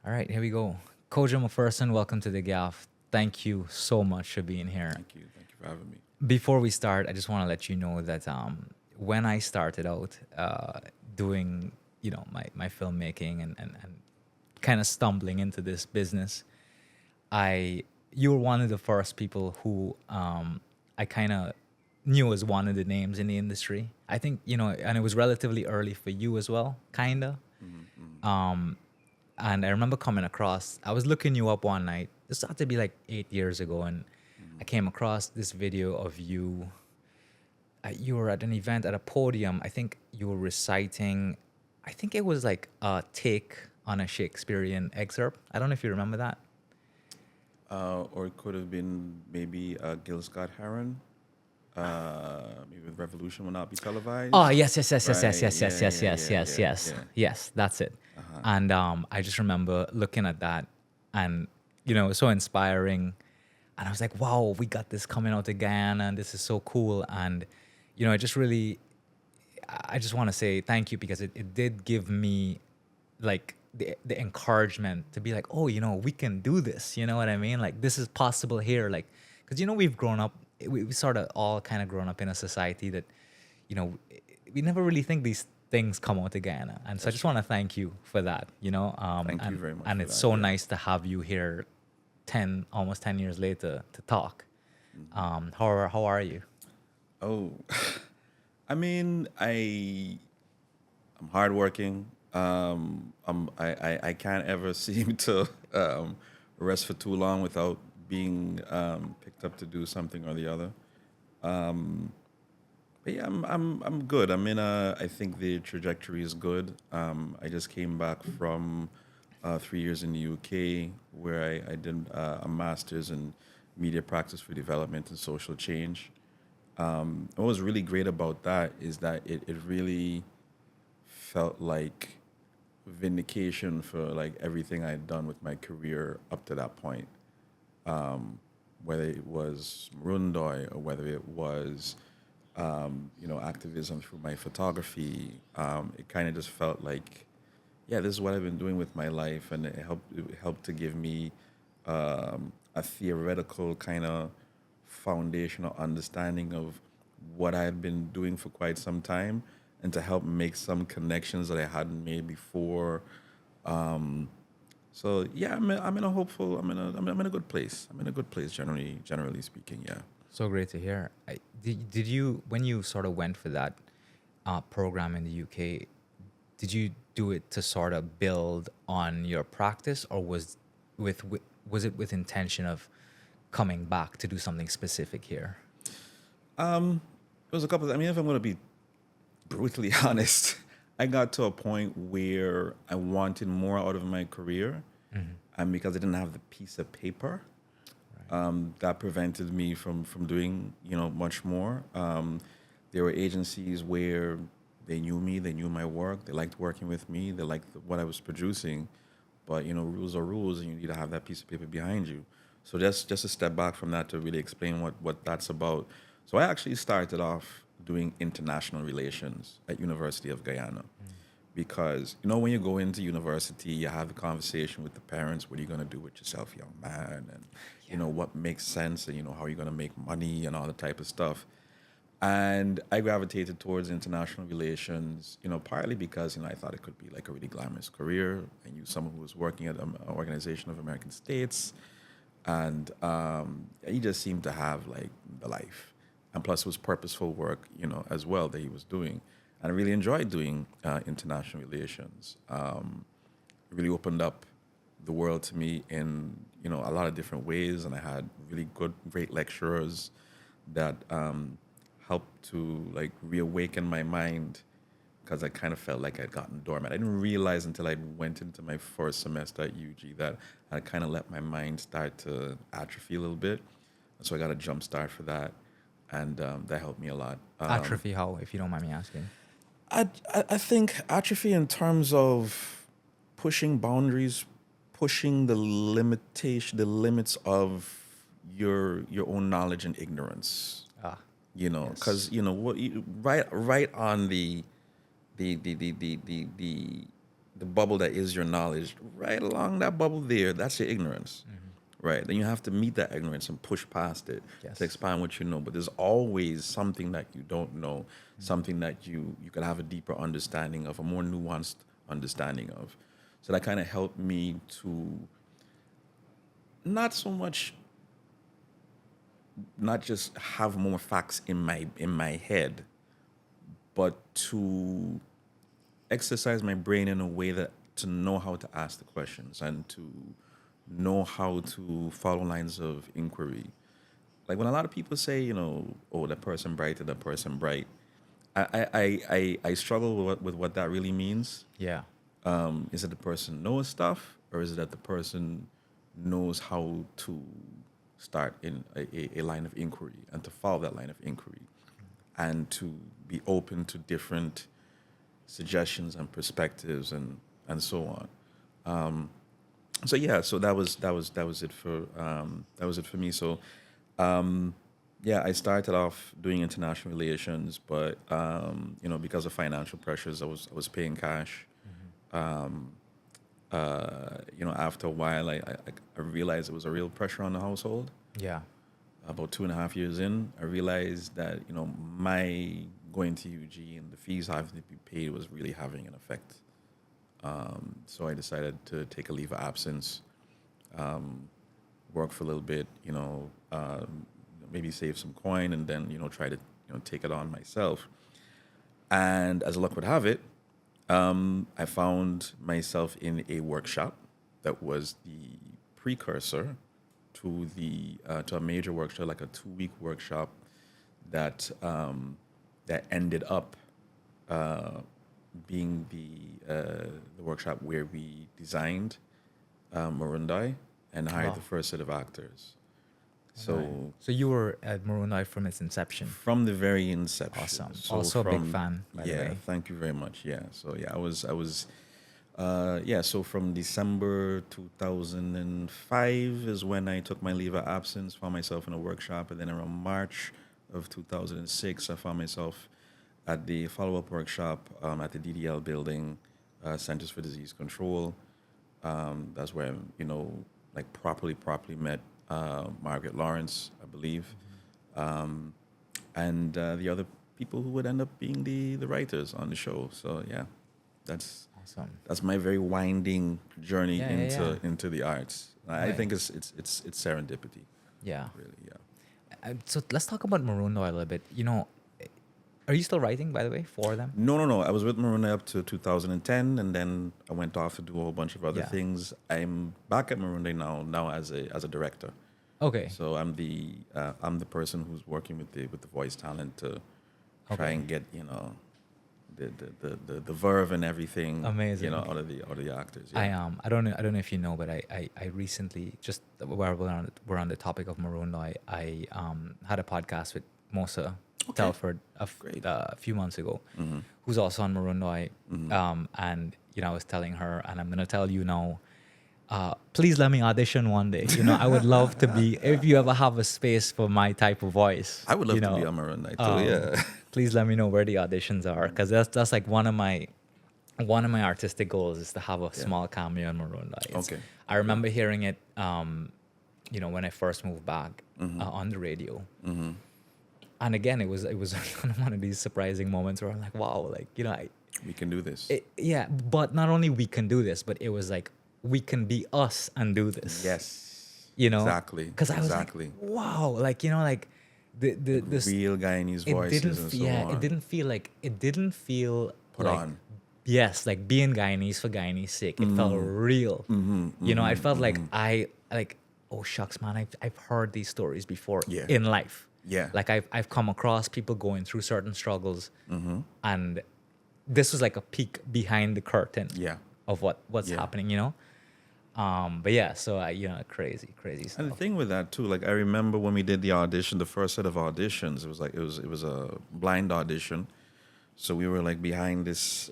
All right, here we go. Kojo McPherson, welcome to the Gyaff. Thank you so much for being here. Thank you. Thank you for having me. Before we start, I just want to let you know that when I started out doing, my filmmaking and kind of stumbling into this business, you were one of the first people who I kind of knew as one of the names in the industry. I think, and it was relatively early for you as well, kind of. Mm-hmm. And I remember coming across, I was looking you up one night. This had to be like 8 years ago. And Mm-hmm. I came across this video of you. You were at an event at a podium. I think you were reciting, I think it was like a take on a Shakespearean excerpt. I don't know if you remember that. Or it could have been maybe Gil Scott Heron. Maybe the revolution will not be Oh, televised. yes, yes, yes, yes, yes, Right. yes, yes, Yeah. yes, Yeah. yes, Yeah. yes, Yeah. yes. Yeah. Yes, that's it. Uh-huh. And I just remember looking at that and, it was so inspiring. And I was like, wow, we got this coming out to Guyana and this is so cool. And, it just really, I just want to say thank you because it did give me like the encouragement to be like, oh, we can do this. You know what I mean? Like this is possible here. Like, because, we've grown up, we sort of all kind of grown up in a society that, you know, we never really think these things come out of Guyana. And so I That's just true. want to thank you for that, Thank you and, very much and for it's that. so Yeah. nice to have you here almost 10 years later to talk. Mm-hmm. How are you? Oh, I mean, I'm hardworking. I can't ever seem to rest for too long without being picked up to do something or the other. But yeah, I'm good. I think the trajectory is good. I just came back from 3 years in the UK where I did a master's in media practice for development and social change. What was really great about that is that it really felt like vindication for like everything I'd done with my career up to that point. Whether it was Merundoi or whether it was activism through my photography. It kind of just felt like, yeah, this is what I've been doing with my life, and it helped to give me a theoretical kind of foundational understanding of what I had been doing for quite some time, and to help make some connections that I hadn't made before. So yeah, I'm in a hopeful, I'm in a good place. I'm in a good place generally speaking. Yeah. So great to hear. Did you, when you sort of went for that program in the UK, did you do it to sort of build on your practice, or was it with intention of coming back to do something specific here? It was a couple. If I'm going to be brutally honest, I got to a point where I wanted more out of my career, and because I didn't have the piece of paper, that prevented me from doing much more. There were agencies where they knew me, they knew my work, they liked working with me, they liked what I was producing, but rules are rules, and you need to have that piece of paper behind you. So just a step back from that to really explain what that's about. So I actually started off doing international relations at University of Guyana, because when you go into university, you have the conversation with the parents. What are you going to do with yourself, young man? And what makes sense, and how are you going to make money and all that type of stuff. And I gravitated towards international relations, partly because I thought it could be like a really glamorous career. I knew someone who was working at an organization of American states, and he just seemed to have like the life. And plus, it was purposeful work, as well, that he was doing. And I really enjoyed doing international relations. It really opened up the world to me in a lot of different ways, and I had really great lecturers that helped to like reawaken my mind, because I kind of felt like I'd gotten dormant. I didn't realize until I went into my first semester at UG that I kind of let my mind start to atrophy a little bit. So I got a jump start for that, and that helped me a lot. Atrophy, how, if you don't mind me asking? I think atrophy in terms of pushing boundaries, pushing the limits of your own knowledge and ignorance. Ah, Because yes. what right on the the bubble that is your knowledge, right along that bubble there, that's your ignorance. Right. Then you have to meet that ignorance and push past it Yes. to expand what you know. But there's always something that you don't know, something that you could have a deeper understanding of, a more nuanced understanding of. So that kind of helped me to not so much not just have more facts in my head, but to exercise my brain in a way that to know how to ask the questions and to know how to follow lines of inquiry. Like when a lot of people say, oh, that person bright or that person bright, I struggle with what that really means. Yeah. Is it the person knows stuff, or is it that the person knows how to start in a line of inquiry and to follow that line of inquiry and to be open to different suggestions and perspectives and so on. So yeah, so that was it for me. So yeah, I started off doing international relations, but because of financial pressures, I was paying cash. After a while, I realized there was a real pressure on the household. Yeah. About 2.5 years in, I realized that my going to UG and the fees having to be paid was really having an effect. So I decided to take a leave of absence, work for a little bit, maybe save some coin, and then try to take it on myself. And as luck would have it, I found myself in a workshop that was the precursor to to a major workshop, like a 2-week workshop that ended up being the workshop where we designed Merundoi and hired the first set of actors. So, Right. So you were at Merundoi from its inception. from the very inception. Awesome. So Also a big fan, by the yeah, way. thank you very much. Yeah. So yeah, I was so from December 2005 is when I took my leave of absence, found myself in a workshop, and then around March of 2006, I found myself at the follow-up workshop at the DDL building, Centers for Disease Control. That's where I, properly met Margaret Lawrence, I believe, and the other people who would end up being the writers on the show. So yeah, that's Awesome. my very winding journey Yeah, yeah. into the arts. I Right. think it's serendipity, Yeah. really. Yeah. So let's talk about Merundoi a little bit. Are you still writing, by the way, for them? No. I was with Maruna up to 2010, and then I went off to do a whole bunch of other Yeah. things. I'm back at Maruna now as a director. Okay. So I'm the person who's working with the voice talent to try Okay. and get the verve and everything Amazing. out of the actors. I Yeah. I don't know if you know, but I recently, just while we're on the topic of Merundoi, I had a podcast with Mosa Telford Great. a few months ago, who's also on Merundoi, and I was telling her, and I'm gonna tell you now. Please let me audition one day. I would love to be. If you ever have a space for my type of voice, I would love to be on Maruna too. Yeah. please let me know where the auditions are, because that's like one of my artistic goals is to have a small cameo in Merundoi. Okay. I remember hearing it, when I first moved back on the radio. And again, it was one of these surprising moments where I'm like, wow, We can do this. yeah. But not only we can do this, but it was like we can be us and do this. Yes. Exactly. Because I was exactly. like, wow, this Real Guyanese voices and so on. it didn't feel Put like, on. yes, like being Guyanese for Guyanese sake. It felt real. I felt like oh shucks, man, I've heard these stories before Yeah. in life. Yeah. Like I've come across people going through certain struggles, and this was like a peek behind the curtain Yeah. of what's Yeah. happening. But yeah, so crazy And the stuff. thing with that too, like I remember when we did the audition, the first set of auditions, it was a blind audition. So we were like behind this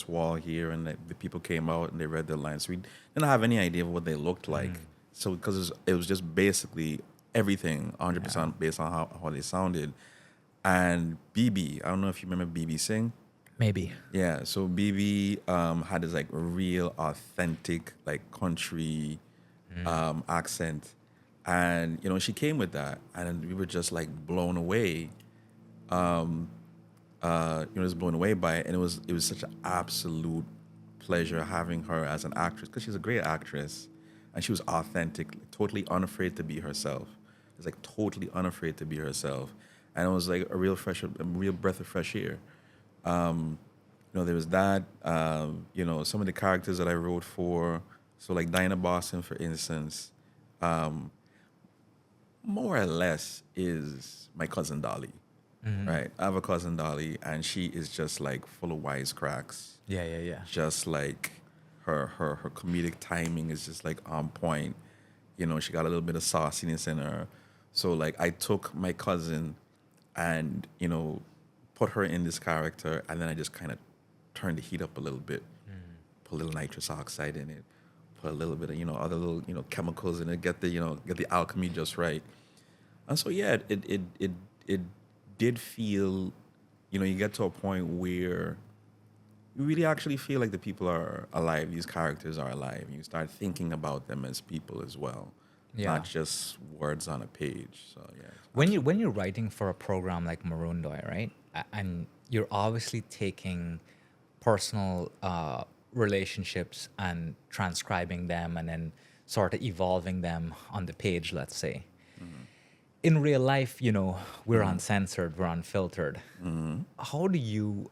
wall here, and the people came out and they read their lines. We didn't have any idea of what they looked like. So because it was just basically everything 100% based on how they sounded. And BB, I don't know if you remember BB Singh. Maybe. Yeah, so BB had this like real authentic like country accent, and she came with that, and we were just like blown away. Just blown away by it, and it was such an absolute pleasure having her as an actress because she's a great actress, and she was authentic, totally unafraid to be herself. It's like totally unafraid to be herself, and it was like a real breath of fresh air. There was that. Some of the characters that I wrote for, so like Diana Boston, for instance, more or less is my cousin Dolly, right? I have a cousin Dolly, and she is just like full of wisecracks. Yeah, yeah, yeah. Just like her comedic timing is just like on point. She got a little bit of sauciness in her. So like I took my cousin and put her in this character, and then I just kind of turned the heat up a little bit, put a little nitrous oxide in it, put a little bit of other little chemicals in it, get the alchemy just right. And so yeah, it did feel, you get to a point where you really actually feel like the people are alive, these characters are alive, and you start thinking about them as people as well, Yeah. not just words on a page. So yeah. When you're writing for a program like Merundoi, right, and you're obviously taking personal relationships and transcribing them and then sort of evolving them on the page, let's say. In real life, we're uncensored, we're unfiltered. How do you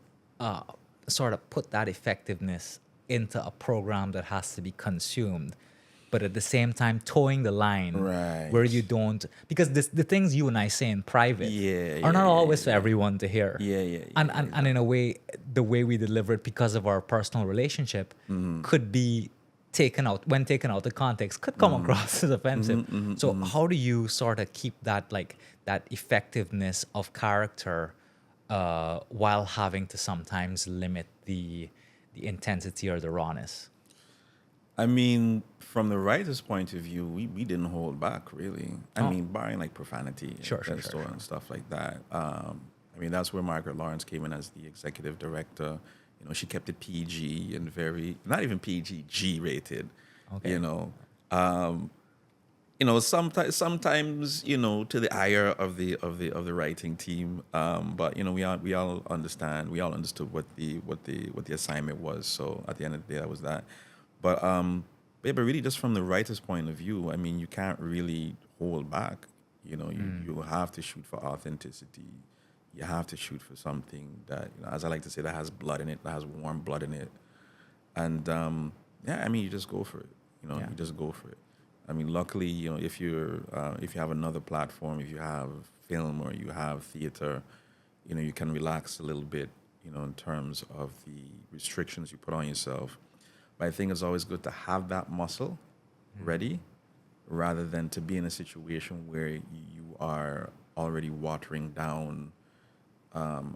sort of put that effectiveness into a program that has to be consumed, but at the same time towing the line Right. where you don't, because the things you and I say in private Yeah, are not yeah, always for yeah. everyone to hear. Yeah, And in a way, the way we deliver it because of our personal relationship could be taken out of context, could come across as offensive. So how do you sort of keep that that effectiveness of character while having to sometimes limit the intensity or the rawness? I mean, from the writer's point of view, we didn't hold back really. I Oh. mean, barring like profanity Sure, and and stuff like that. I mean, that's where Margaret Lawrence came in as the executive director. She kept it PG and very not even PG, G rated. Okay. Sometimes to the ire of the writing team, but we all understand, we all understood what the assignment was. So at the end of the day, that was that. But but really, just from the writer's point of view, I mean, you can't really hold back. You have to shoot for authenticity. You have to shoot for something that, as I like to say, that has blood in it, that has warm blood in it. And yeah, I mean, you just go for it. Yeah. You just go for it. I mean, luckily, if you have another platform, if you have film or you have theater, you can relax a little bit, in terms of the restrictions you put on yourself. But I think it's always good to have that muscle ready, rather than to be in a situation where you are already watering down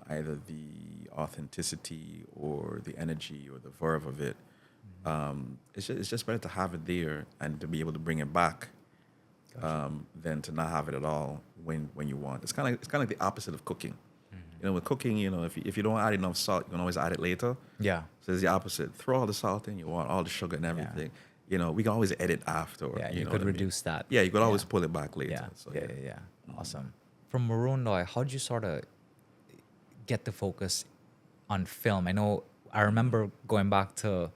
either the authenticity or the energy or the verve of it. It's just better to have it there and to be able to bring it back, than to not have it at all when you want. It's kind of like the opposite of cooking. With cooking, if you don't add enough salt, you can always add it later. Yeah. So it's the opposite. Throw all the salt in, you want all the sugar and everything. We can always edit after. Yeah, you you know could what I mean? reduce that. Yeah, you could always pull it back later. Yeah, So, yeah. Awesome. From Merundoi, how'd you sort of get the focus on film? I remember going back to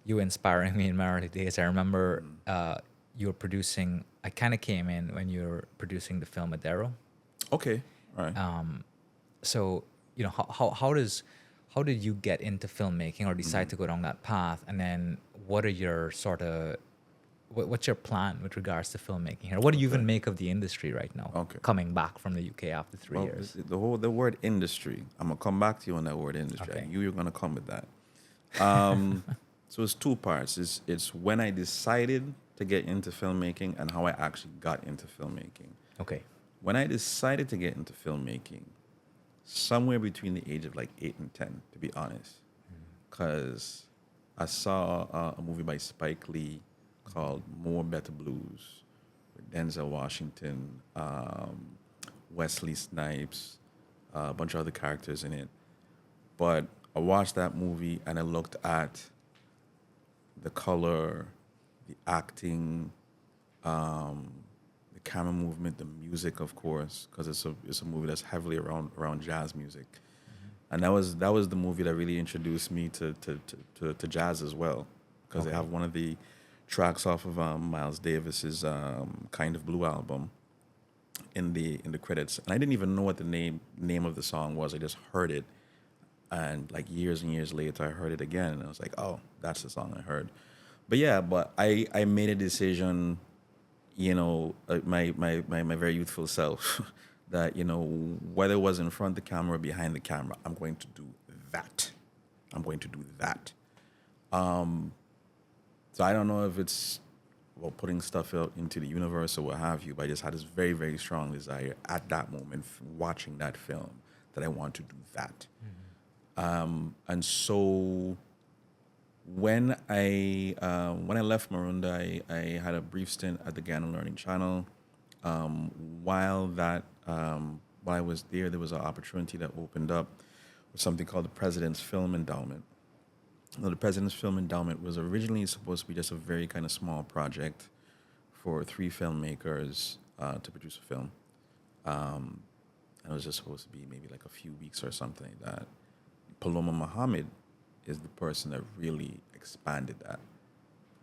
you inspiring me in my early days. I remember you were producing, I kind of came in when you were producing the film Madero. Okay, all right. So, how did you get into filmmaking or decide to go down that path? And then what are your what's your plan with regards to filmmaking here? What do you even make of the industry right now? Okay. Coming back from the UK after 3 Well, years. the word industry, I'm going to come back to you on that word industry. Okay. I knew you were going to come with that. So it's two parts. It's when I decided to get into filmmaking and how I actually got into filmmaking. Okay. When I decided to get into filmmaking, somewhere between the age of like 8 and 10, to be honest, because I saw a movie by Spike Lee called More Better Blues with Denzel Washington, Wesley Snipes, a bunch of other characters in it. But I watched that movie and I looked at the color, the acting, the camera movement, the music, of course, because it's a movie that's heavily around jazz music, and that was the movie that really introduced me to jazz as well, because they have one of the tracks off of Miles Davis's Kind of Blue album in the credits, and I didn't even know what the name of the song was. I just heard it, and like years and years later, I heard it again, and I was like, oh, that's the song I heard. But yeah, but I made a decision, you know, my very youthful self, that, you know, whether it was in front of the camera or behind the camera, I'm going to do that. I'm going to do that. So I don't know if it's, well, putting stuff out into the universe or what have you, but I just had this very, very strong desire at that moment, watching that film, that I want to do that. And so when I left Merundoi, I had a brief stint at the Guyana Learning Channel. While I was there was an opportunity that opened up with something called the President's Film Endowment. Now, the President's Film Endowment was originally supposed to be just a very kind of small project for 3 filmmakers to produce a film. And it was just supposed to be maybe like a few weeks or something like that. Paloma Muhammad is the person that really expanded that.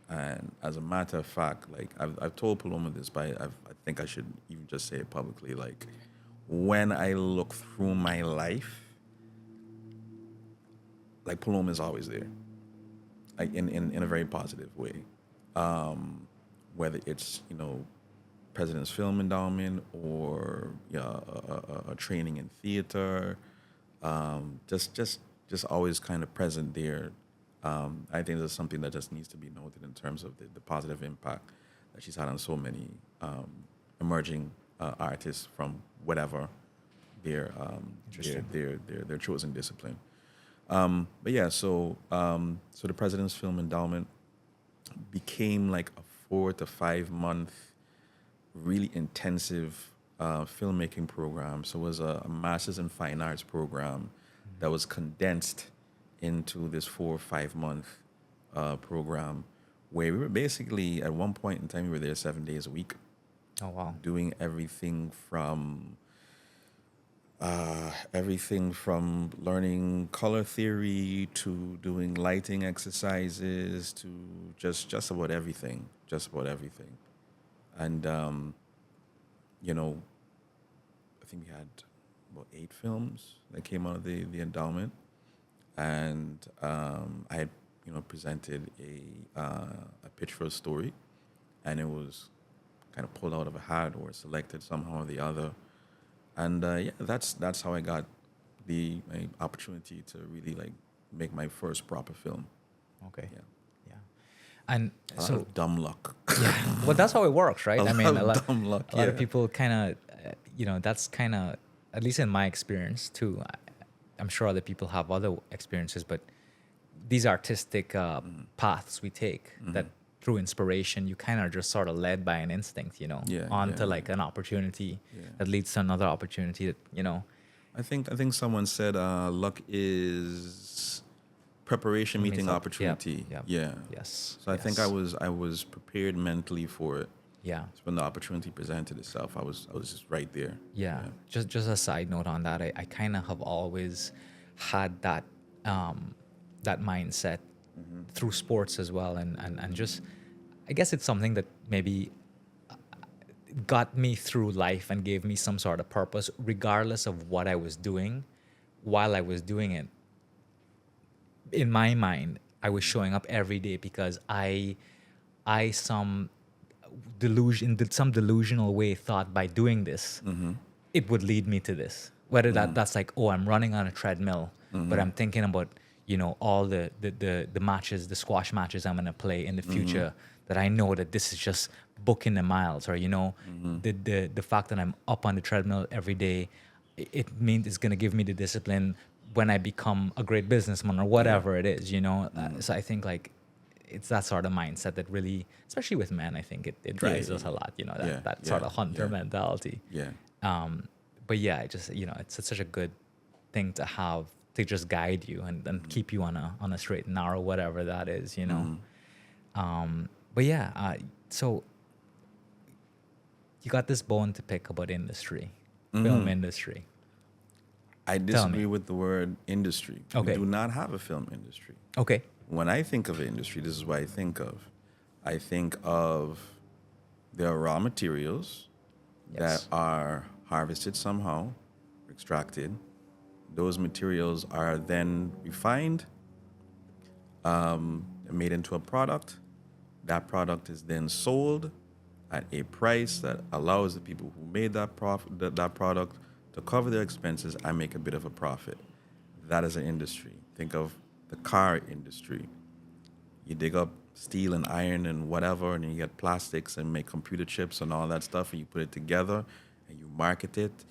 And as a matter of fact, like I've told Paloma this, but I think I should even just say it publicly. Like, when I look through my life, like, Paloma is always there, like in a very positive way. Whether it's, you know, President's Film Endowment or a training in theater, just always kind of present there. I think there's something that just needs to be noted in terms of the positive impact that she's had on so many emerging artists from whatever their chosen discipline. But yeah, so the President's Film Endowment became like a 4 to 5 month really intensive filmmaking program. So it was a Master's in Fine Arts program that was condensed into this 4 or 5 month program, where we were basically, at one point in time, we were there 7 days a week. Oh, wow. Doing everything from learning color theory to doing lighting exercises to just about everything. And you know, I think we had about 8 films that came out of the endowment, and I had, you know, presented a pitch for a story, and it was kind of pulled out of a hat or selected somehow or the other, and yeah, that's how I got my opportunity to really like make my first proper film. Okay. Yeah. And A so lot of dumb luck. yeah, well, that's how it works, right? I mean, a lot Yeah. of people kind of, you know, that's kind of, at least in my experience too. I'm sure other people have other experiences, but these artistic paths we take, that through inspiration, you kind of just sort of led by an instinct, you know, onto like an opportunity that leads to another opportunity that, you know. I think someone said luck is preparation meeting opportunity. Yeah. Yes. So I think I was prepared mentally for it. Yeah. So when the opportunity presented itself, I was just right there. Yeah. Just a side note on that, I kind of have always had that that mindset through sports as well, and just, I guess it's something that maybe got me through life and gave me some sort of purpose, regardless of what I was doing. While I was doing it, in my mind, I was showing up every day because I some delusional way thought by doing this, it would lead me to this. Whether that's like, oh, I'm running on a treadmill, but I'm thinking about, you know, all the matches, the squash matches I'm gonna play in the future, that I know that this is just booking the miles, or, you know, the fact that I'm up on the treadmill every day, it means it's gonna give me the discipline when I become a great businessman or whatever it is, you know. So I think like it's that sort of mindset that really, especially with men, I think it drives us a lot, you know, that sort of hunter mentality. Yeah. But yeah, I just, you know, it's such a good thing to have to just guide you and keep you on a straight and narrow, whatever that is, you know. But yeah, so you got this bone to pick about industry, film industry. I Tell me. disagree with the word industry. Okay. We do not have a film industry. Okay. When I think of industry, this is what I think of. I think of their raw materials Yes. that are harvested somehow, extracted. Those materials are then refined, made into a product. That product is then sold at a price that allows the people who made that product to cover their expenses and make a bit of a profit. That is an industry. Think of the car industry. You dig up steel and iron and whatever, and then you get plastics and make computer chips and all that stuff, and you put it together and you market it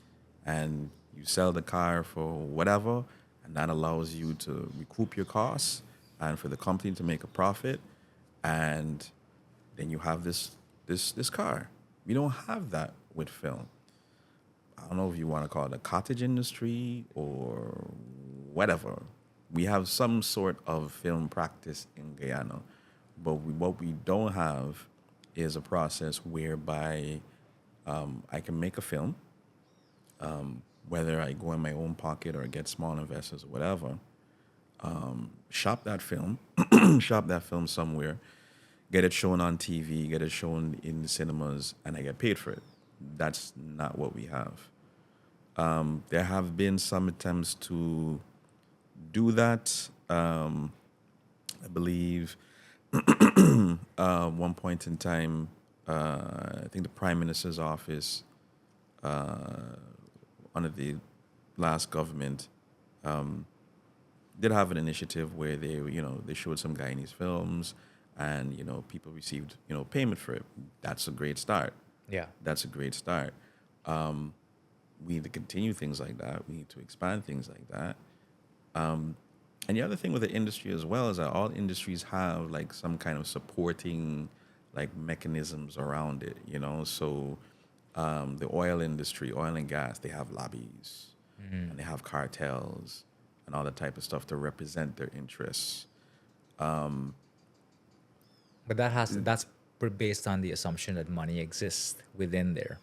and you sell the car for whatever, and that allows you to recoup your costs and for the company to make a profit, and then you have this car. We don't have that with film. I don't know if you want to call it a cottage industry or whatever. We have some sort of film practice in Guyana, but what we don't have is a process whereby I can make a film, whether I go in my own pocket or get small investors or whatever, shop that film, shop that film somewhere, get it shown on TV, get it shown in the cinemas, and I get paid for it. That's not what we have. There have been some attempts to do that. I believe one point in time, I think the Prime Minister's office, under the last government, did have an initiative where they showed some Guyanese films, and people received payment for it. That's a great start. Yeah. That's a great start. We need to continue things like that. We need to expand things like that. And the other thing with the industry as well is that all industries have like some kind of supporting like mechanisms around it, So the oil industry, oil and gas, they have lobbies and they have cartels and all that type of stuff to represent their interests. But that's based on the assumption that money exists within there,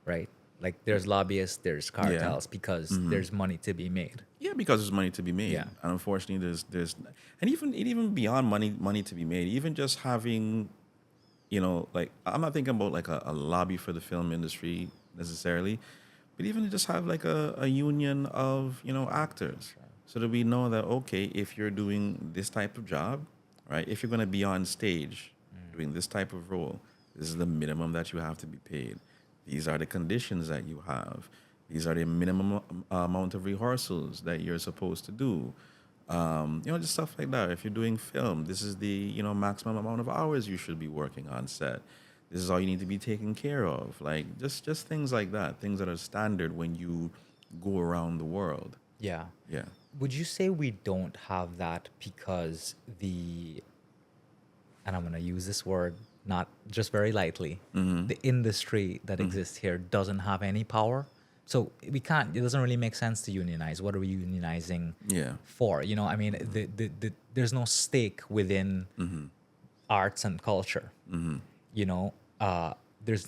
right? Like there's lobbyists, there's cartels because there's money to be made. Yeah, because there's money to be made. Yeah. And unfortunately there's and even beyond money to be made, even just having, like I'm not thinking about like a lobby for the film industry necessarily, but even to just have like a union of, actors. So that we know that okay, if you're doing this type of job, right? If you're gonna be on stage doing this type of role, this is the minimum that you have to be paid. These are the conditions that you have. These are the minimum amount of rehearsals that you're supposed to do. Just stuff like that. If you're doing film, this is the, maximum amount of hours you should be working on set. This is all you need to be taken care of. Like, just things like that. Things that are standard when you go around the world. Yeah. Yeah. Would you say we don't have that because and I'm going to use this word not just very lightly, the industry that exists here doesn't have any power? So it doesn't really make sense to unionize. What are we unionizing for? There's no stake within arts and culture. There's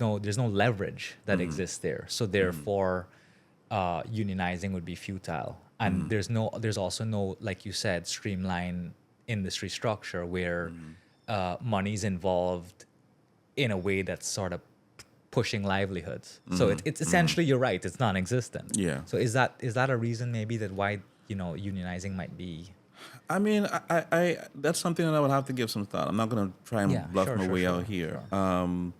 no leverage that exists there. So therefore, unionizing would be futile. And there's also no, like you said, streamlined industry structure where money's involved in a way that's sort of pushing livelihoods. So it's essentially, you're right, it's non-existent. Yeah. So is that a reason maybe that why unionizing might be? I mean, I that's something that I would have to give some thought. I'm not going to try and bluff my way out here. Sure.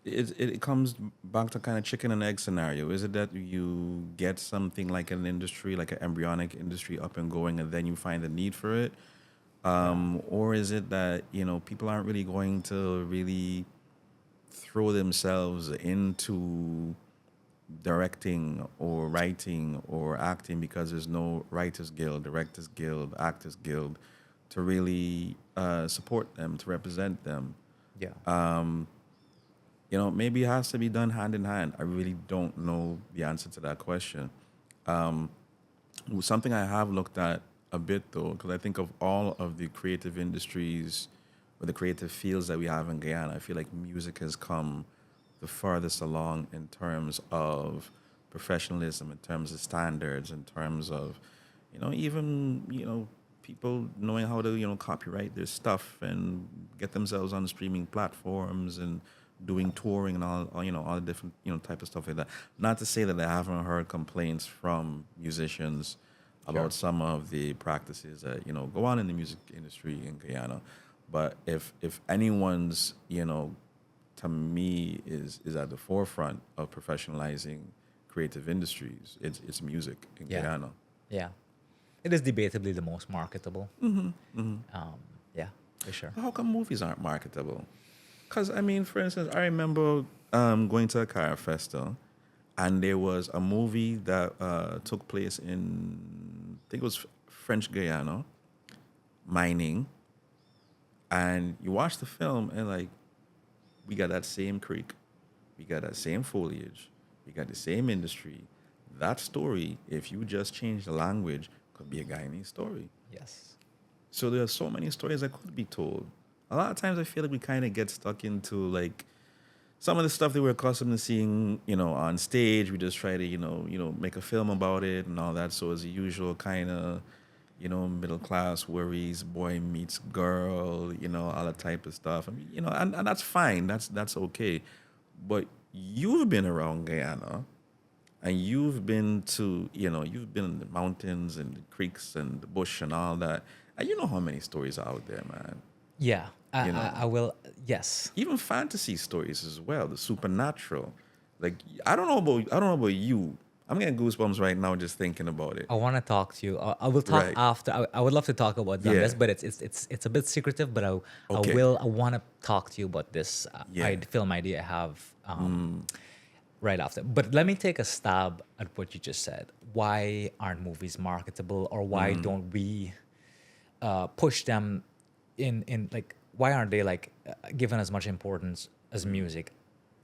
It comes back to kind of chicken and egg scenario. Is it that you get something like an industry, like an embryonic industry up and going, and then you find the need for it? Or is it that, people aren't really going to really throw themselves into directing or writing or acting because there's no Writers Guild, Directors Guild, Actors Guild to really support them, to represent them? Yeah. Maybe it has to be done hand in hand. I really don't know the answer to that question. Something I have looked at a bit though, because I think of all of the creative industries or the creative fields that we have in Guyana, I feel like music has come the farthest along in terms of professionalism, in terms of standards, in terms of, even, people knowing how to, copyright their stuff and get themselves on streaming platforms and doing touring and all the different, type of stuff like that. Not to say that I haven't heard complaints from musicians about some of the practices that, go on in the music industry in Guyana. But if anyone's, to me is at the forefront of professionalizing creative industries, it's music in Guyana. Yeah. It is debatably the most marketable. Yeah, for sure. How come movies aren't marketable? Because, I mean, for instance, I remember going to a Car Festival, and there was a movie that took place in, I think it was French Guyana, mining. And you watch the film, and, like, we got that same creek, we got that same foliage, we got the same industry. That story, if you just change the language, could be a Guyanese story. Yes. So there are so many stories that could be told. A lot of times I feel like we kind of get stuck into like some of the stuff that we're accustomed to seeing, on stage. We just try to, make a film about it and all that. So it's the usual kind of, middle class worries, boy meets girl, all that type of stuff. I mean, and that's fine. That's okay. But you've been around Guyana. And you've been to, you've been in the mountains and the creeks and the bush and all that. And you know how many stories are out there, man. Yeah, I will. Yes. Even fantasy stories as well, the supernatural. Like, I don't know about you. I'm getting goosebumps right now just thinking about it. I want to talk to you. I will talk after. I would love to talk about this, but it's a bit secretive. But I want to talk to you about this film idea I have. Right after. But let me take a stab at what you just said. Why aren't movies marketable, or why don't we push them in like, why aren't they like given as much importance as music?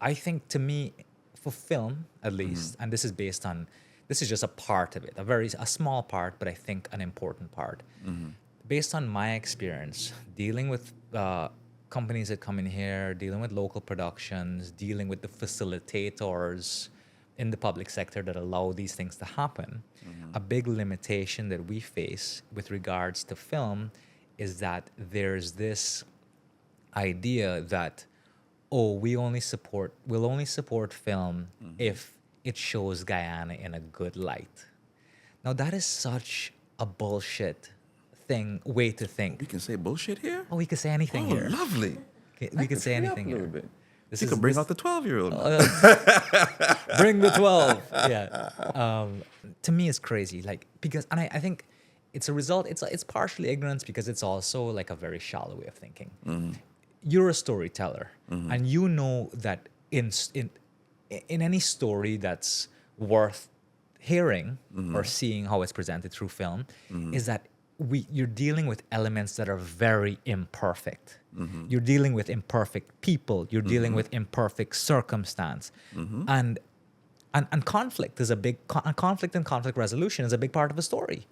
I think, to me, for film at least, and this is just a part of it, a small part, but I think an important part. Based on my experience dealing with companies that come in here, dealing with local productions, dealing with the facilitators in the public sector that allow these things to happen, a big limitation that we face with regards to film is that there's this idea that, we'll only support film if it shows Guyana in a good light. Now, that is such a bullshit way to think. We can say bullshit here? Oh, we could say anything here. Lovely. We could say anything here. You could bring out the 12-year-old. Bring the 12. Yeah. To me, it's crazy. Like, because, and I think it's a result. It's partially ignorance, because it's also like a very shallow way of thinking. You're a storyteller, and you know that in any story that's worth hearing or seeing how it's presented through film, is that you're dealing with elements that are very imperfect. You're dealing with imperfect people. You're dealing with imperfect circumstance, and conflict is a big conflict, and conflict resolution is a big part of a story.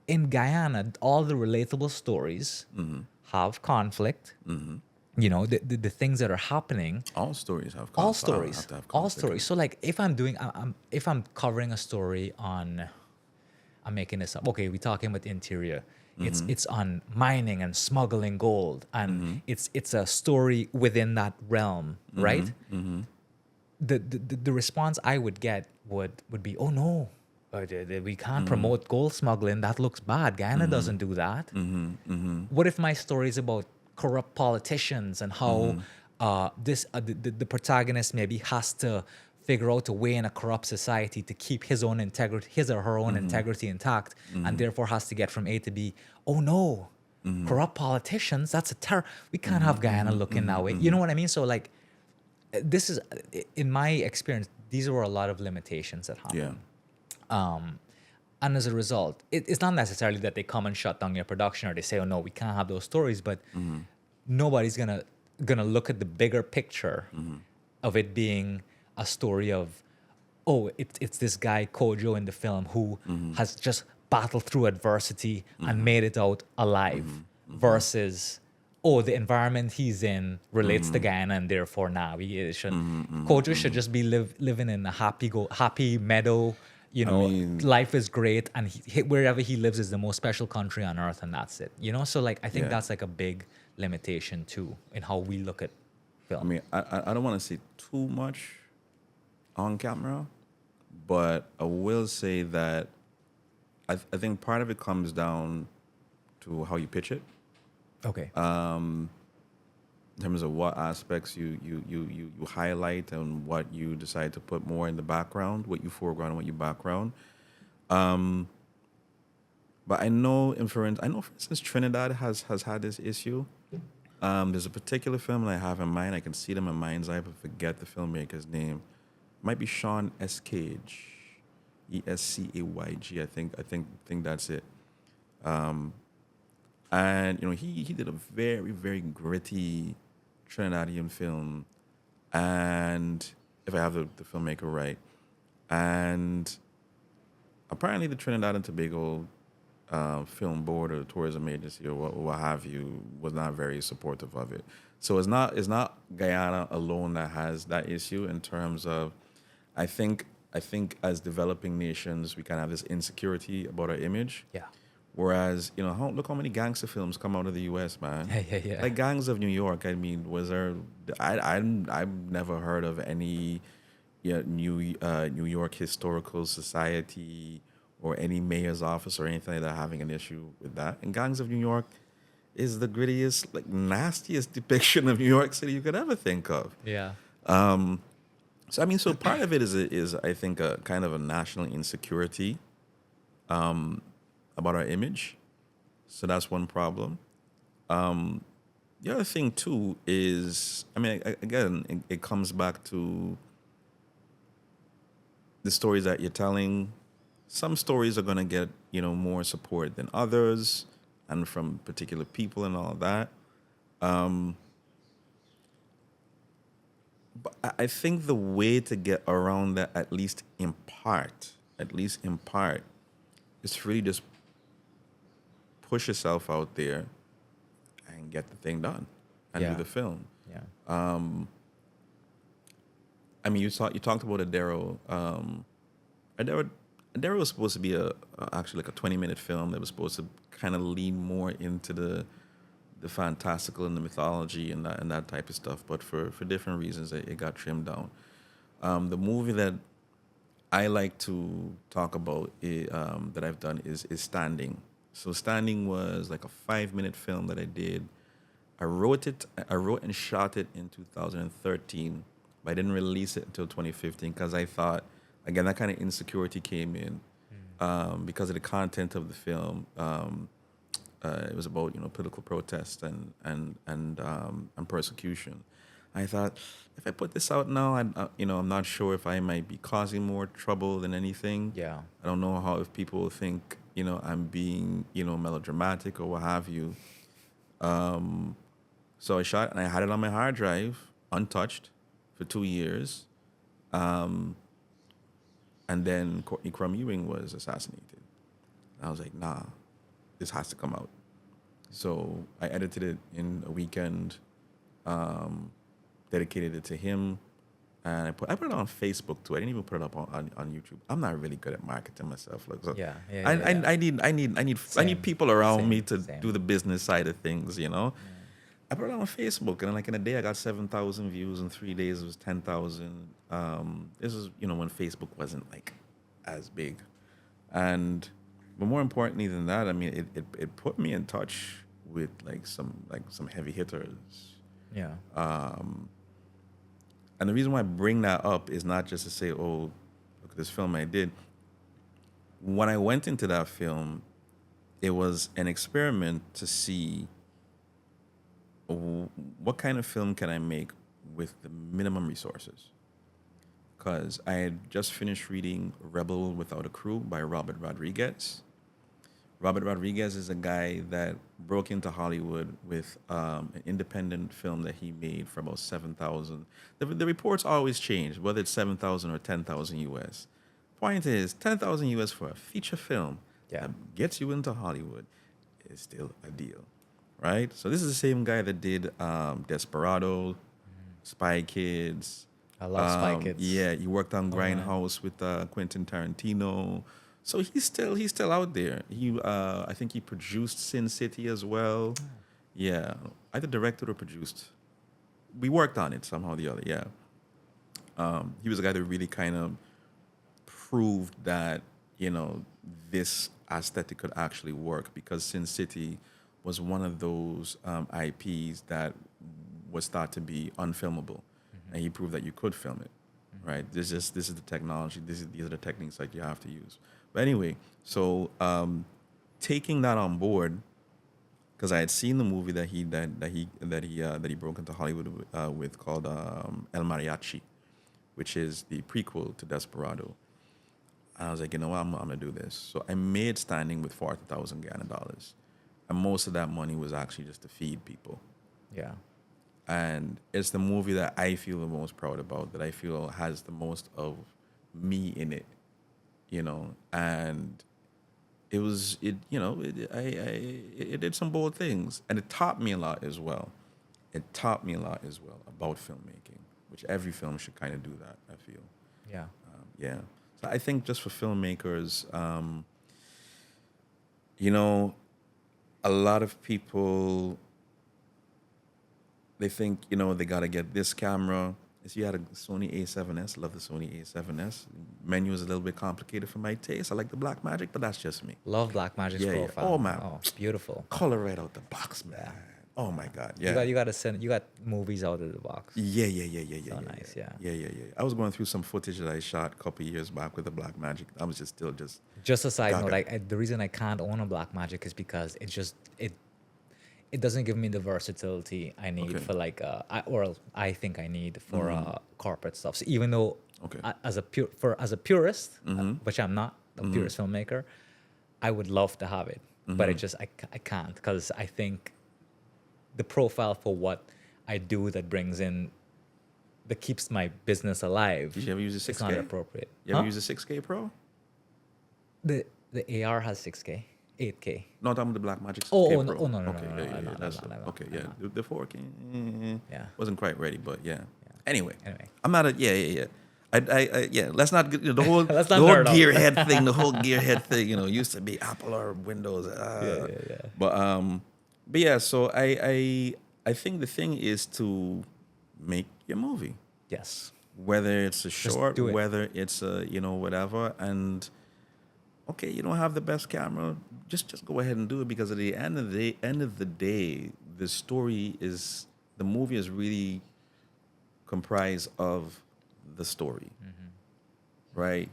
In Guyana, all the relatable stories have conflict. The things that are happening. All stories have conflict. All stories. All stories. So, like, if I'm covering a story on, I'm making this up. Okay, we're talking about interior. It's on mining and smuggling gold, and it's a story within that realm, right? The response I would get would be, oh no, we can't promote gold smuggling. That looks bad. Guyana doesn't do that. What if my story is about corrupt politicians and how the protagonist maybe has to figure out a way in a corrupt society to keep his or her own integrity intact, and therefore has to get from A to B. Oh no, corrupt politicians, that's a terror. We can't have Guyana looking that way. You know what I mean? So, like, this is, in my experience, these were a lot of limitations that happen. And as a result, it's not necessarily that they come and shut down your production, or they say, oh no, we can't have those stories, but nobody's gonna look at the bigger picture of it being a story of, oh, it's this guy Kojo in the film who has just battled through adversity and made it out alive, versus oh, the environment he's in relates to Guyana and therefore Kojo should just be living in a happy meadow. You I know, mean, life is great, and wherever he lives is the most special country on earth, and that's it. You know, so like I think Yeah. that's like a big limitation too in how we look at film. I mean, I don't want to say too much on camera, but I will say that I think part of it comes down to how you pitch it, Okay. in terms of what aspects you highlight and what you decide to put more in the background, what you foreground and what you background. But I know, for instance, Trinidad has had this issue. There's a particular film that I have in mind. I can see it in my mind's eye, but forget the filmmaker's name. It might be Sean S. Cage, Escayg. I think that's it. And he did a very, very gritty Trinidadian film, and if I have the filmmaker right, and apparently the Trinidad and Tobago film board or tourism agency or what have you was not very supportive of it. So it's not Guyana alone that has that issue in terms of, I think as developing nations we kind of have this insecurity about our image. Yeah. Whereas look how many gangster films come out of the U.S., man. Yeah. Like Gangs of New York. I mean, was there? I've never heard of any New York Historical Society or any mayor's office or anything like that having an issue with that. And Gangs of New York is the grittiest, like nastiest depiction of New York City you could ever think of. Yeah. So I mean, so part of it is I think a kind of a national insecurity about our image. So that's one problem. The other thing too is, I mean, again, it comes back to the stories that you're telling. Some stories are going to get, more support than others and from particular people and all that. But I think the way to get around that, at least in part, is to really just push yourself out there and get the thing done and do the film. Yeah. I mean, you talked about Adero. Adero was supposed to be actually like a 20-minute film that was supposed to kind of lean more into the fantastical and the mythology and that type of stuff. But for different reasons, it got trimmed down. The movie that I like to talk about that I've done is Standing. So Standing was like a 5-minute film that I did. I wrote and shot it in 2013, but I didn't release it until 2015 because I thought, again, that kind of insecurity came in because of the content of the film. It was about political protest and persecution. I thought, if I put this out now, I'm not sure if I might be causing more trouble than anything. Yeah. I don't know if people think I'm being melodramatic or what have you. So I shot and I had it on my hard drive, untouched, for 2 years. And then Courtney Crumb Ewing was assassinated. And I was like, nah, this has to come out. So I edited it in a weekend, dedicated it to him, and I put it on Facebook too. I didn't even put it up on YouTube. I'm not really good at marketing myself. Like, so Yeah. I need people around me to Same. do the business side of things, I put it on Facebook, and like in a day I got 7,000 views. In 3 days it was 10,000. This is when Facebook wasn't like as big, but more importantly than that, I mean it put me in touch with some heavy hitters. Yeah. And the reason why I bring that up is not just to say, oh, look at this film I did. When I went into that film, it was an experiment to see what kind of film can I make with the minimum resources. Because I had just finished reading Rebel Without a Crew by Robert Rodriguez, Robert Rodriguez is a guy that broke into Hollywood with an independent film that he made for about 7,000. The reports always change, whether it's 7,000 or 10,000 US. Point is, 10,000 US for a feature film Yeah. that gets you into Hollywood is still a deal, right? So this is the same guy that did Desperado, Spy Kids. I love Spy Kids. Yeah, he worked on Oh, man. Grindhouse with Quentin Tarantino. So he's still out there. I think he produced Sin City as well. Yeah, either directed or produced. We worked on it somehow or the other. Yeah, he was a guy that really kind of proved that this aesthetic could actually work, because Sin City was one of those IPs that was thought to be unfilmable, and he proved that you could film it. Right? This is the technology. These are the techniques that you have to use. But anyway, so taking that on board, because I had seen the movie that he broke into Hollywood with, called El Mariachi, which is the prequel to Desperado. And I was like, you know what, I'm gonna do this. So I made Standing with 40,000 Guyana dollars, and most of that money was actually just to feed people. Yeah. And it's the movie that I feel the most proud about, that I feel has the most of me in it, and it did some bold things, and it taught me a lot as well. It taught me a lot as well about filmmaking, which every film should kind of do that, I feel. Yeah. Yeah. So I think just for filmmakers, a lot of people, they think, they got to get this camera. If you had a Sony A7S, love the Sony A7S. Menu is a little bit complicated for my taste. I like the Blackmagic, but that's just me. Love Blackmagic's Yeah, yeah. profile. Oh, man. Oh, beautiful. Color right out the box, man. Oh, my God. Yeah. You got movies out of the box. Yeah. So nice, yeah. Yeah. I was going through some footage that I shot a couple of years back with the Blackmagic. I was still Just a side gaga. note, the reason I can't own a Blackmagic is because it doesn't give me the versatility I need Okay. for I think I need for corporate stuff. So even though Okay. as a purist, which I'm not a purist filmmaker, I would love to have it, but I can't, because I think the profile for what I do that keeps my business alive. Did you ever use a 6K? It's not appropriate. You ever use a 6K Pro? The AR has 6K, 8K. No, I'm talking about the Blackmagic 6K Oh, Pro. no, no, Okay, no, yeah. no, That's no, okay. no, Yeah, no. the 4K. Yeah. Wasn't quite ready, but yeah. Anyway, Anyway. I'm not a yeah. Yeah. Let's not get the whole Let's the not whole nerd out. gearhead thing. The whole gearhead thing. Used to be Apple or Windows. Yeah. But yeah. So I think the thing is to make your movie, Yes. whether it's a short, do it. whether it's a whatever. And okay, you don't have the best camera, just go ahead and do it, because at the end of the day, the movie is really comprised of the story, right?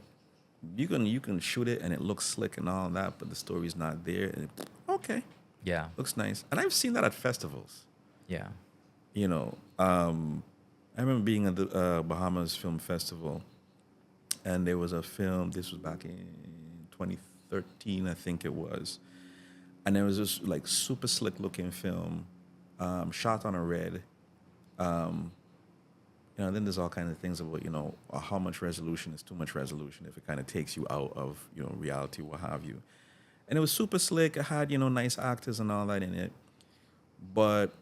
You can shoot it and it looks slick and all that, but the story's not there. And okay, Yeah. looks nice, and I've seen that at festivals. Yeah. I remember being at the Bahamas Film Festival, and there was a film. This was back in 2013, I think it was, and there was this like super slick looking film, shot on a red. Then there's all kinds of things about how much resolution is too much resolution, if it kind of takes you out of reality, what have you. And it was super slick. It had nice actors and all that in it, but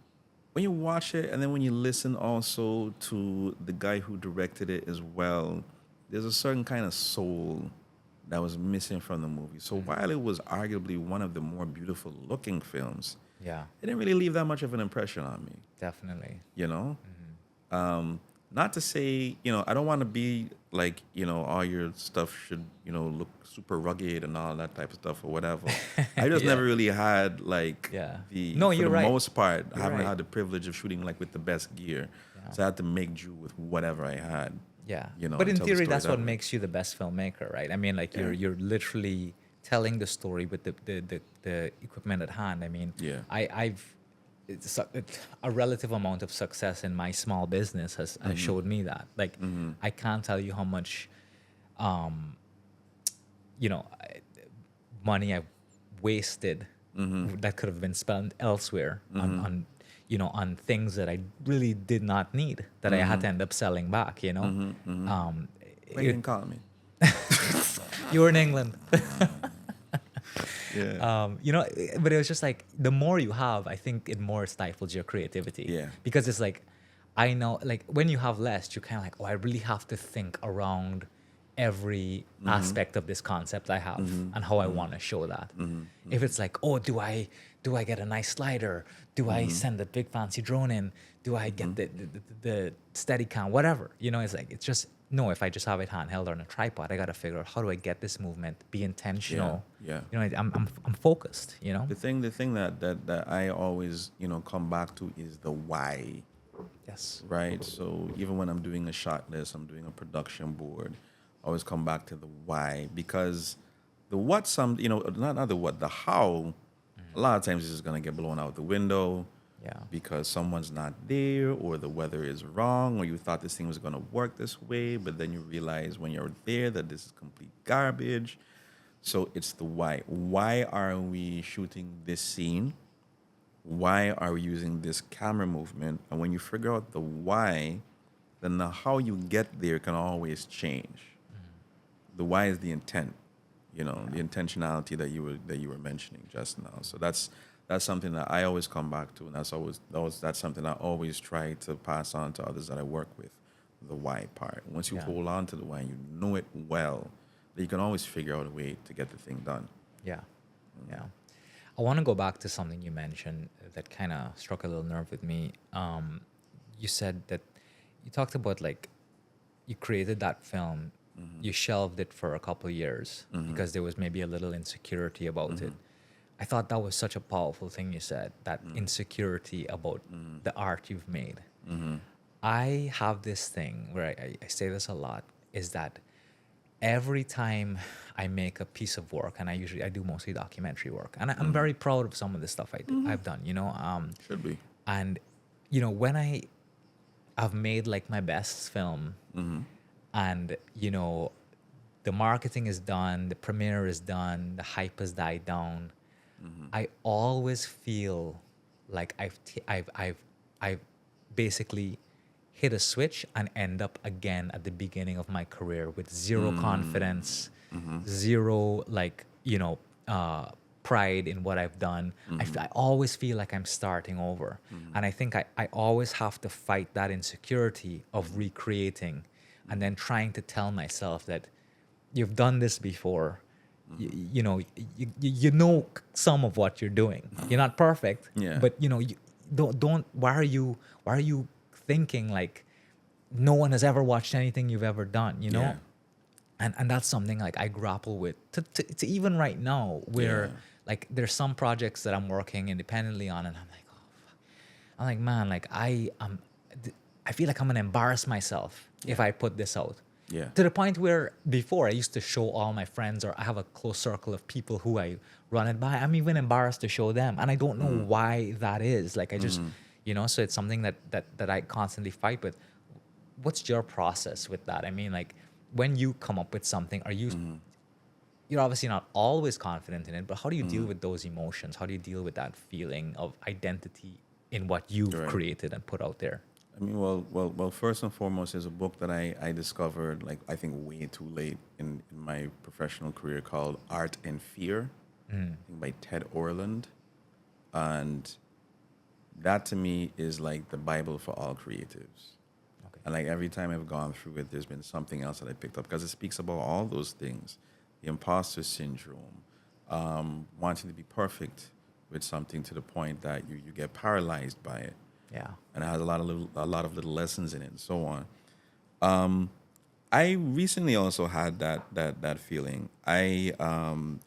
when you watch it and then when you listen also to the guy who directed it as well, there's a certain kind of soul that was missing from the movie. So while it was arguably one of the more beautiful looking films, Yeah. it didn't really leave that much of an impression on me. Definitely. Not to say, I don't want to be like, all your stuff should, look super rugged and all that type of stuff or whatever. I just Yeah. never really had like Yeah. for You're the right. most part, I You're haven't right. had the privilege of shooting like with the best gear. Yeah. So I had to make do with whatever I had. Yeah. and But in tell the theory, story that's that what way. makes you the best filmmaker, right? I mean, like Yeah. you're literally telling the story with the equipment at hand. I mean, Yeah. it's a relative amount of success in my small business has showed me that. Like, I can't tell you how much, money I've wasted that could have been spent elsewhere on on things that I really did not need that I had to end up selling back. Why you didn't call me? You were in England. Yeah. But it was just like the more you have, I think it more stifles your creativity. Yeah. Because it's like, I know, like when you have less, you're kind of like, oh, I really have to think around every aspect of this concept I have and how I want to show that. If it's like, oh, do I get a nice slider? Do I send a big fancy drone in? Do I get the steady cam? Whatever. It's like, it's just, no, if I just have it handheld or on a tripod, I got to figure out how do I get this movement, be intentional. Yeah. I'm focused, The thing that I always, come back to is the why. Yes. Right. So even when I'm doing a shot list, I'm doing a production board, I always come back to the why, because the what not the what, the how, a lot of times is just gonna get blown out the window. Yeah. Because someone's not there, or the weather is wrong, or you thought this thing was gonna work this way, but then you realize when you're there that this is complete garbage. So it's the why. Why are we shooting this scene? Why are we using this camera movement? And when you figure out the why, then the how you get there can always change. The why is the intent, the intentionality that you were mentioning just now. So that's something that I always come back to, and that's something I always try to pass on to others that I work with. The why part. Once you hold on to the why, and you know it well, then you can always figure out a way to get the thing done. Yeah. Yeah. I want to go back to something you mentioned that kind of struck a little nerve with me. You said that you talked about like you created that film, you shelved it for a couple of years because there was maybe a little insecurity about it. I thought that was such a powerful thing you said, that insecurity about the art you've made. I have this thing where I say this a lot, is that every time I make a piece of work, and I do mostly documentary work, and I'm very proud of some of the stuff I've done, Should be. and when I've made like my best film, and the marketing is done, the premiere is done, the hype has died down, I always feel like I've basically hit a switch and end up again at the beginning of my career with zero confidence, zero pride in what I've done. I always feel like I'm starting over. And I think I always have to fight that insecurity of recreating and then trying to tell myself that you've done this before. You know some of what you're doing. You're not perfect, but you don't. Why are you thinking like no one has ever watched anything you've ever done? And that's something like I grapple with to even right now, where like there's some projects that I'm working independently on, and I'm like, oh, fuck. I'm like, man, like I feel like I'm gonna embarrass myself if I put this out. Yeah. To the point where before I used to show all my friends, or I have a close circle of people who I run it by. I'm even embarrassed to show them. And I don't know why that is. Like I just, so it's something that I constantly fight with. What's your process with that? I mean, like when you come up with something, are you, you're obviously not always confident in it, but how do you deal with those emotions? How do you deal with that feeling of identity in what you've created and put out there? I mean, well. First and foremost, there's a book that I discovered, like I think way too late in my professional career, called Art and Fear, I think by Ted Orland, and that to me is like the Bible for all creatives. Okay. And like every time I've gone through it, there's been something else that I picked up, because it speaks about all those things: the imposter syndrome, wanting to be perfect with something to the point that you get paralyzed by it. Yeah, and it has a lot of little lessons in it and so on. I recently also had that feeling. I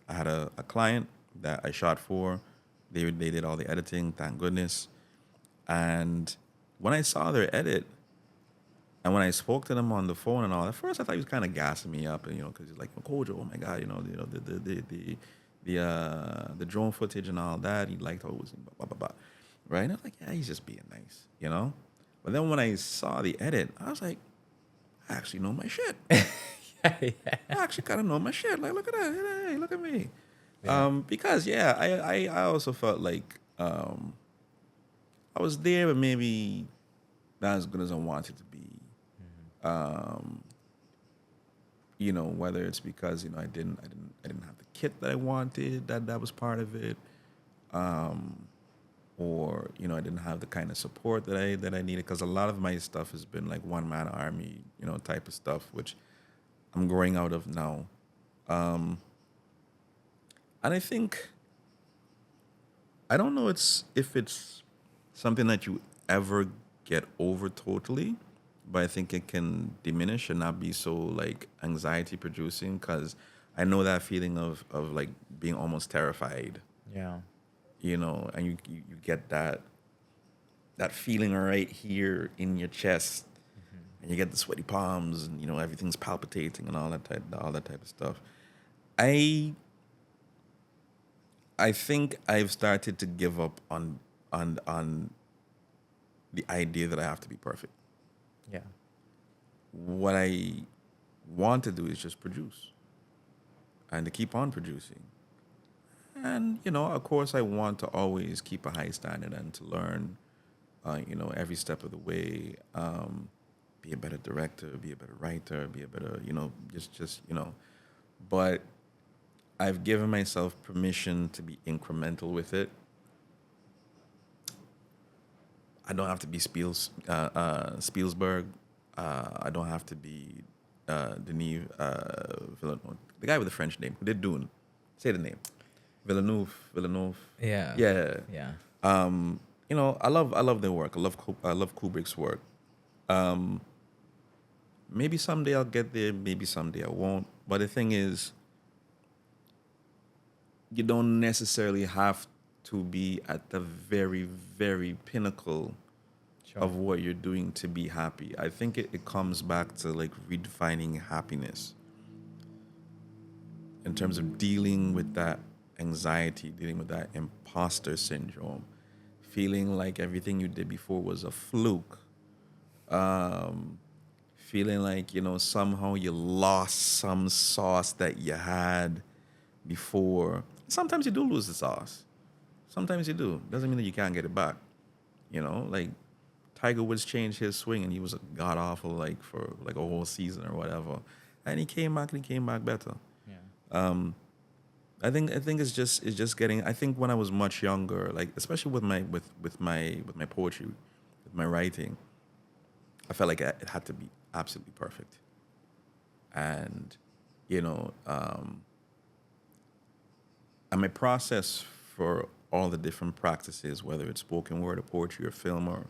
had a client that I shot for. They did all the editing, thank goodness. And when I saw their edit, and when I spoke to them on the phone and all, at first I thought he was kind of gassing me up, and because he's like, Kojo, oh my God, the drone footage and all that. He liked how it was blah blah blah. Right? And I was like, yeah, he's just being nice, But then when I saw the edit, I was like, I actually know my shit. I actually kind of know my shit. Like, look at that. Hey, look at me. Yeah. Because yeah, I also felt like I was there, but maybe not as good as I wanted to be. Um, whether it's because I didn't have the kit that I wanted, that was part of it, or I didn't have the kind of support that I needed, because a lot of my stuff has been like one man army, type of stuff, which I'm growing out of now. And I think, I don't know, if it's something that you ever get over totally, but I think it can diminish and not be so like anxiety producing, because I know that feeling of like being almost terrified, Yeah. and you get that feeling right here in your chest, and you get the sweaty palms, and everything's palpitating and all that type of stuff. I I think I've started to give up on the idea that I have to be perfect. Yeah. What I want to do is just produce and to keep on producing. And of course, I want to always keep a high standard and to learn, every step of the way. Be a better director, be a better writer, be a better, just. But I've given myself permission to be incremental with it. I don't have to be Spielberg. I don't have to be Denis Villeneuve, the guy with the French name who did Dune. Say the name. Villeneuve. Yeah. Yeah. Yeah. I love their work. I love Kubrick's work. Maybe someday I'll get there. Maybe someday I won't. But the thing is, you don't necessarily have to be at the very, very pinnacle Sure. of what you're doing to be happy. I think it comes back to like redefining happiness in terms of dealing with that anxiety, dealing with that imposter syndrome, feeling like everything you did before was a fluke, feeling like, somehow you lost some sauce that you had before. Sometimes you do lose the sauce. Sometimes you do. Doesn't mean that you can't get it back. Like Tiger Woods changed his swing and he was god awful like for like a whole season or whatever, and he came back and he came back better. Yeah. I think it's just getting. I think when I was much younger, like especially with my poetry, with my writing, I felt like it had to be absolutely perfect, and you know, um, and my process for all the different practices, whether it's spoken word or poetry or film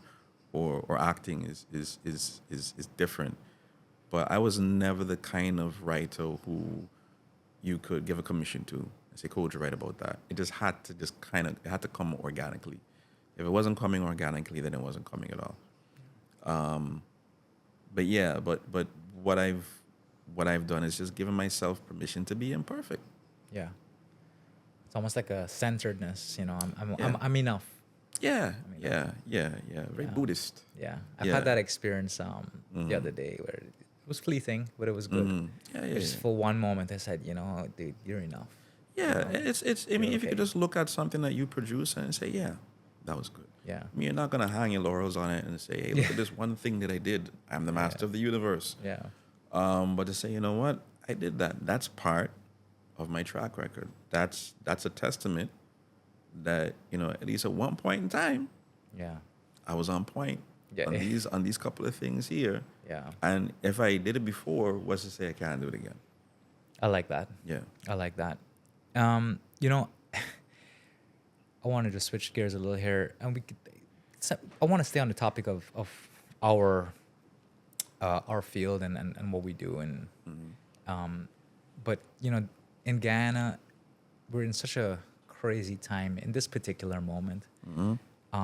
or acting, is different. But I was never the kind of writer who you could give a commission to and say, Kojo, write about that. It just had to it had to come organically. If it wasn't coming organically, then it wasn't coming at all. But yeah, but what I've done is just given myself permission to be imperfect. Yeah. It's almost like a centeredness, Yeah. I'm enough. Yeah, I mean, yeah. Very Yeah. Buddhist. Yeah. I've Yeah. had that experience the Mhm. other day where it was fleeting, but it was good. Mhm. Yeah. Just for one moment I said, dude, you're enough. Yeah, it's. I mean, You're if you could okay. just look at something that you produce and say, yeah, that was good. Yeah. I mean, you're not gonna hang your laurels on it and say, hey, look at this one thing that I did. I'm the master of the universe. Yeah. But to say, you know what, I did that. That's part of my track record. That's a testament that at least at one point in time, Yeah. I was on point Yeah. on these couple of things here. Yeah. And if I did it before, what's to say I can't do it again? I like that. Yeah. I like that. I wanted to switch gears a little here, and I want to stay on the topic of our field and what we do, and but in Guyana, we're in such a crazy time in this particular moment.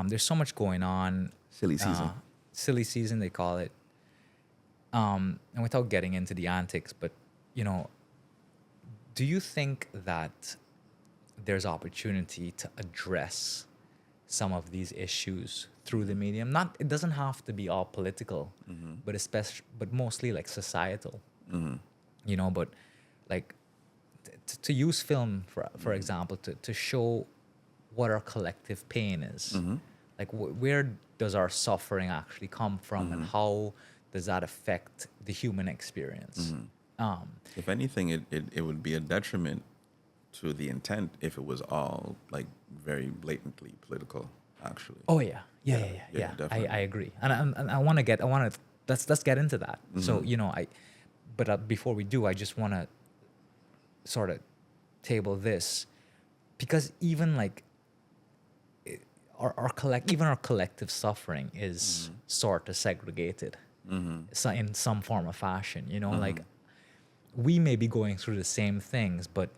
There's so much going on. Silly season. Silly season, they call it. And without getting into the antics, but do you think that there's opportunity to address some of these issues through the medium? It doesn't have to be all political, but mostly like societal. But like to use film, for example, to show what our collective pain is. Like, where does our suffering actually come from, and how does that affect the human experience? If anything, it would be a detriment to the intent if it was all like very blatantly political, actually. Oh yeah, Definitely. I agree, and I want to let's get into that. So but before we do, I just want to sort of table this, because even like our collective suffering is sort of segregated, so in some form or fashion. Like, we may be going through the same things, but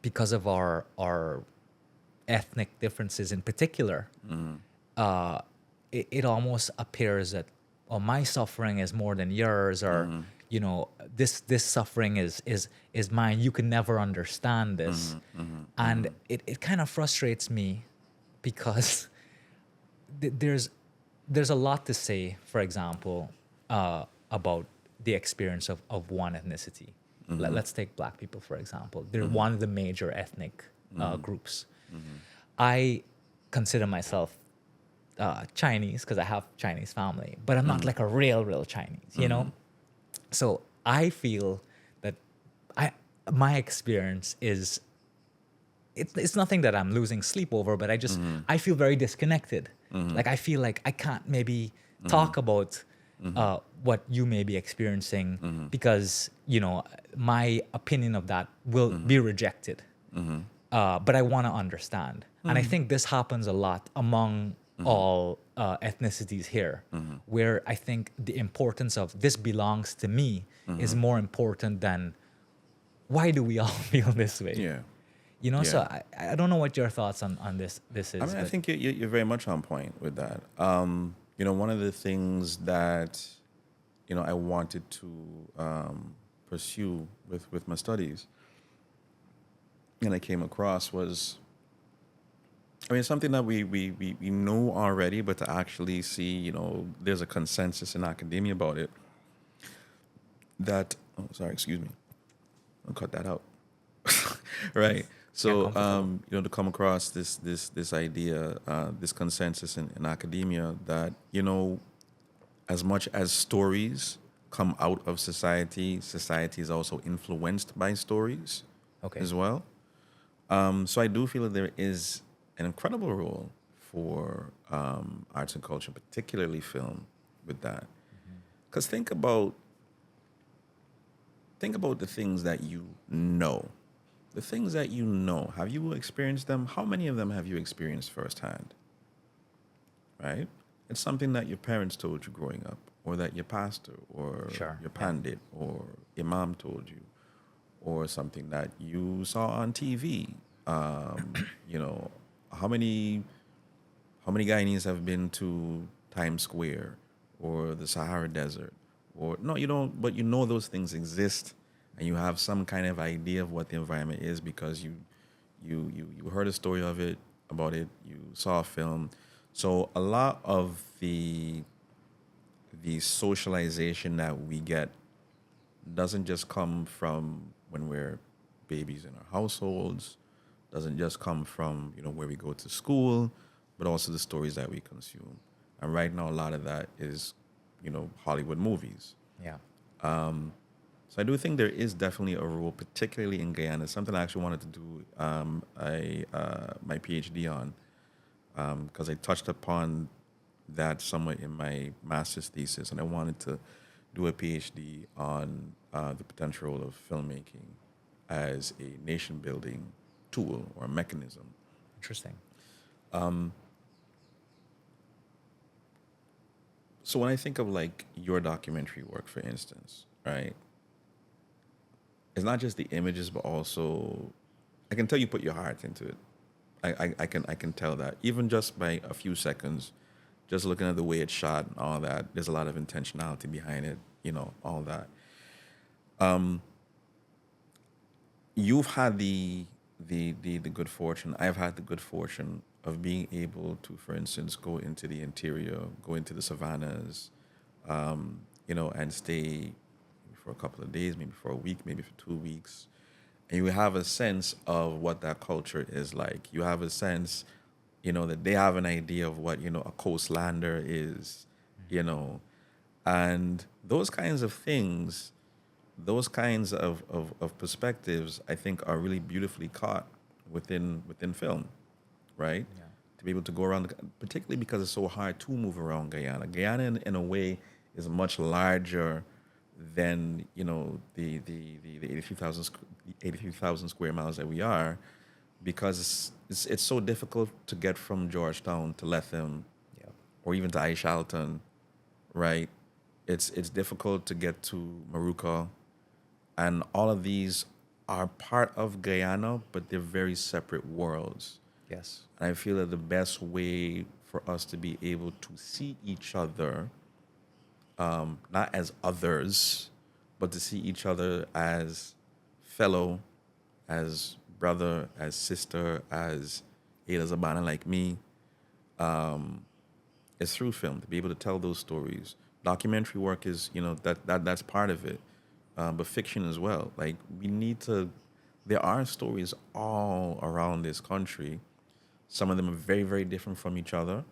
because of our ethnic differences in particular, it almost appears that, oh, my suffering is more than yours, or this suffering is mine. You can never understand this, and it kind of frustrates me, because there's a lot to say, for example, about the experience of one ethnicity. Let's take Black people, for example. They're one of the major ethnic groups. I consider myself Chinese because I have Chinese family, but I'm not like a real Chinese, So I feel that my experience is, it's nothing that I'm losing sleep over, but I feel very disconnected. Like, I feel like I can't maybe talk about what you may be experiencing, because my opinion of that will be rejected. But I want to understand, and I think this happens a lot among all ethnicities here, where I think the importance of this belongs to me is more important than why do we all feel this way. So I don't know what your thoughts on this is. I mean, I think you're very much on point with that. One of the things that, I wanted to pursue with my studies, and I came across was, I mean, something that we know already, but to actually see, there's a consensus in academia about it. That, excuse me, I'll cut that out. Right. So, to come across this idea, this consensus in academia that, as much as stories come out of society is also influenced by stories as well. So I do feel that there is an incredible role for arts and culture, particularly film, with that. Because think about the things that you know. The things that you know, have you experienced them? How many of them have you experienced firsthand? Right? It's something that your parents told you growing up, or that your pastor or your pandit or imam told you, or something that you saw on TV. How many Guyanese have been to Times Square or the Sahara Desert? Or no, you don't, but those things exist. And you have some kind of idea of what the environment is because you heard a story about it, you saw a film. So a lot of the socialization that we get doesn't just come from when we're babies in our households, doesn't just come from where we go to school, but also the stories that we consume. And right now, a lot of that is Hollywood movies. Yeah. So I do think there is definitely a role, particularly in Guyana. Something I actually wanted to do my PhD on, because I touched upon that somewhat in my master's thesis, and I wanted to do a PhD on the potential role of filmmaking as a nation-building tool or mechanism. Interesting. So when I think of like your documentary work, for instance, right? It's not just the images, but also I can tell you put your heart into it. I can tell that even just by a few seconds, just looking at the way it's shot and all that. There's a lot of intentionality behind it, all that. You've had the good fortune. I've had the good fortune of being able to, for instance, go into the interior, go into the savannas, and stay for a couple of days, maybe for a week, maybe for 2 weeks, and you have a sense of what that culture is like. You have a sense, that they have an idea of what, a coastlander is, you know, and those kinds of things, those kinds of perspectives, I think are really beautifully caught within film, right? Yeah. To be able to go around, particularly because it's so hard to move around Guyana. Guyana, in a way, is much larger than the 83,000 square miles that we are, because it's so difficult to get from Georgetown to Lethem Yeah. or even to Aishalton, right? It's difficult to get to Maruka, and all of these are part of Guyana, but they're very separate worlds. Yes. And I feel that the best way for us to be able to see each other, not as others, but to see each other as fellow, as brother, as sister, as Ada Zabana like me, is through film, to be able to tell those stories. Documentary work is, that's part of it, but fiction as well. Like, we need to. There are stories all around this country. Some of them are very, very different from each other.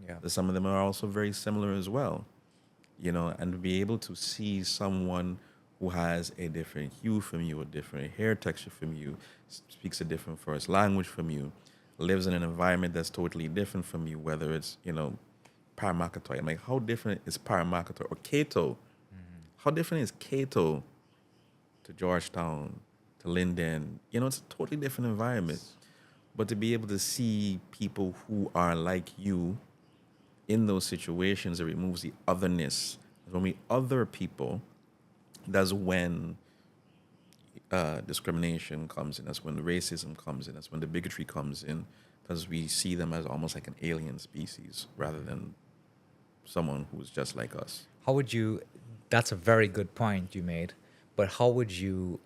Yeah. But some of them are also very similar as well. And to be able to see someone who has a different hue from you, a different hair texture from you, speaks a different first language from you, lives in an environment that's totally different from you, whether it's, Paramakatoy. I'm like, how different is Paramakatoy or Cato? How different is Cato to Georgetown, to Linden? It's a totally different environment. But to be able to see people who are like you in those situations, it removes the otherness. When we other people, that's when discrimination comes in. That's when the racism comes in. That's when the bigotry comes in, because we see them as almost like an alien species rather than someone who's just like us. How would you? That's a very good point you made. But how would you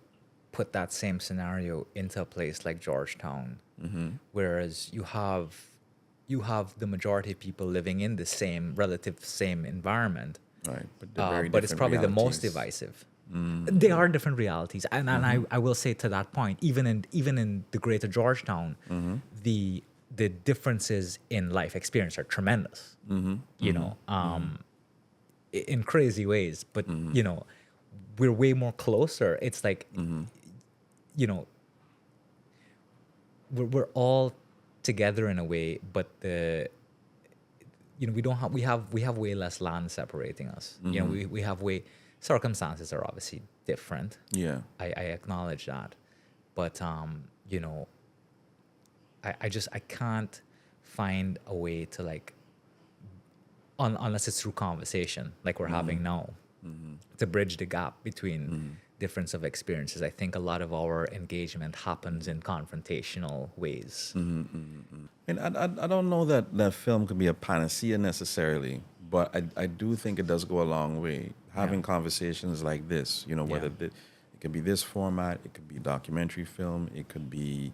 put that same scenario into a place like Georgetown, whereas you have the majority of people living in the same environment, Right, but they're very but it's different probably the most realities. divisive. They are different realities, and I will say to that point, even in the greater Georgetown, the differences in life experience are tremendous. In crazy ways, but we're way more closer. It's like we're all together in a way, but we have way less land separating us. We have way, circumstances are obviously different. Yeah. I acknowledge that, but I can't find a way to, like, unless it's through conversation like we're having now, to bridge the gap between difference of experiences. I think a lot of our engagement happens in confrontational ways. And I don't know that film could be a panacea necessarily, but I do think it does go a long way. Having conversations like this, whether it could be this format, it could be documentary film, it could be,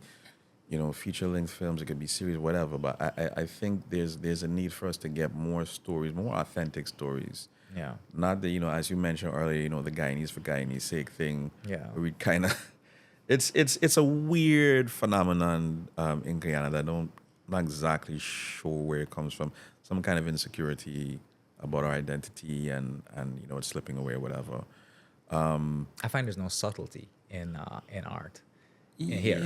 feature-length films, it could be series, whatever. But I think there's a need for us to get more stories, more authentic stories. Yeah. Not the, as you mentioned earlier, the Guyanese for Guyanese sake thing. Yeah. Where we kind of, it's a weird phenomenon in Guyana that I'm not exactly sure where it comes from. Some kind of insecurity about our identity and it's slipping away or whatever. I find there's no subtlety in art. Here.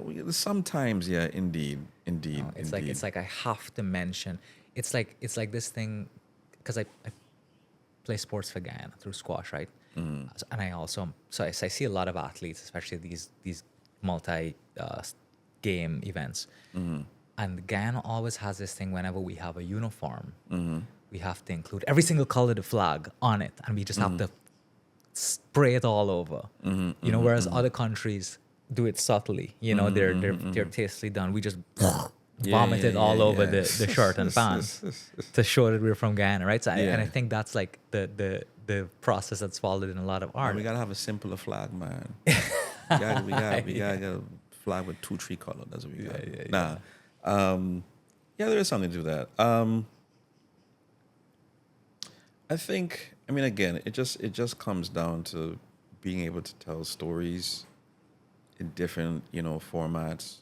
Yeah, sometimes, yeah, indeed. It's like I have to mention. It's like this thing, because I play sports for Guyana through squash, right? And I also I see a lot of athletes, especially these multi game events, and Guyana always has this thing. Whenever we have a uniform, we have to include every single color of the flag on it, and we just have to spray it all over. Whereas other countries do it subtly. They're tastefully done. We just vomit it all over the shirt and pants to show that we're from Guyana, right? So and I think that's like the process that's followed in a lot of art. We gotta have a simpler flag, man. we gotta get a flag with 2 tree color. That's what we got. There is something to that. I think. I mean, again, it just comes down to being able to tell stories in different, formats,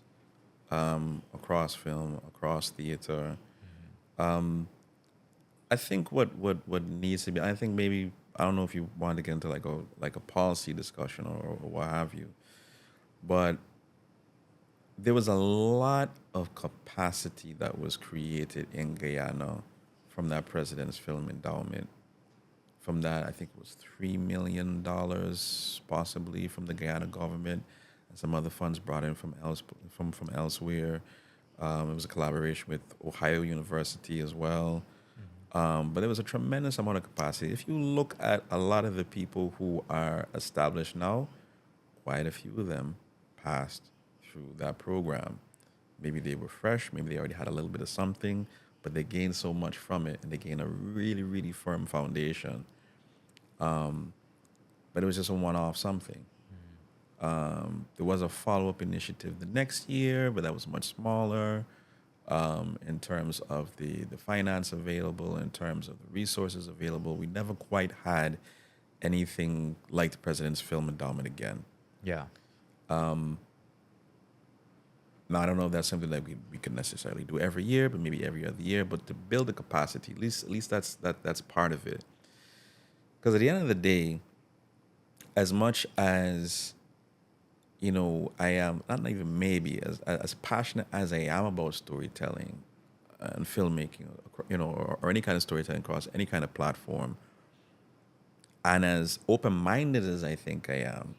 across film, across theater. I think what needs to be. I think maybe I don't know if you want to get into like a policy discussion or what have you, but there was a lot of capacity that was created in Guyana from that president's film endowment. From that, I think it was $3 million, possibly from the Guyana government, and some other funds brought in from elsewhere. It was a collaboration with Ohio University as well. But there was a tremendous amount of capacity. If you look at a lot of the people who are established now, quite a few of them passed through that program. Maybe they were fresh, maybe they already had a little bit of something, but they gained so much from it and they gained a really, really firm foundation. But it was just a one off something. There was a follow up initiative the next year, but that was much smaller in terms of the finance available, in terms of the resources available. We never quite had anything like the President's Film Endowment again. Yeah. Now, I don't know if that's something that we could necessarily do every year, but maybe every other year. But to build the capacity, at least that's part of it. Because at the end of the day, as much as I am not even maybe as passionate as I am about storytelling and filmmaking, or any kind of storytelling across any kind of platform, and as open-minded as I think I am,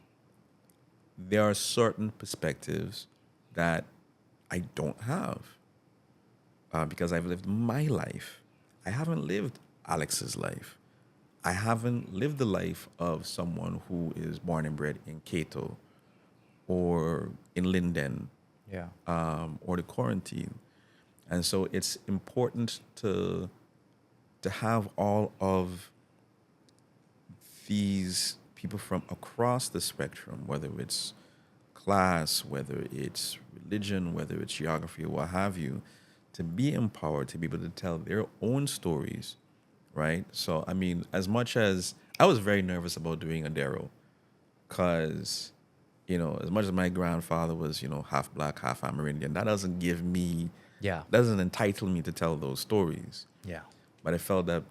there are certain perspectives that I don't have because I've lived my life. I haven't lived Alex's life. I haven't lived the life of someone who is born and bred in Cato or in Linden, Yeah. or the quarantine. And so it's important to have all of these people from across the spectrum, whether it's class, whether it's religion, whether it's geography, or what have you, to be empowered to be able to tell their own stories, right? So, I mean, as much as I was very nervous about doing a Darrow, because, as much as my grandfather was, half black, half Amerindian, that doesn't give me, Yeah. doesn't entitle me to tell those stories. Yeah. But I felt that,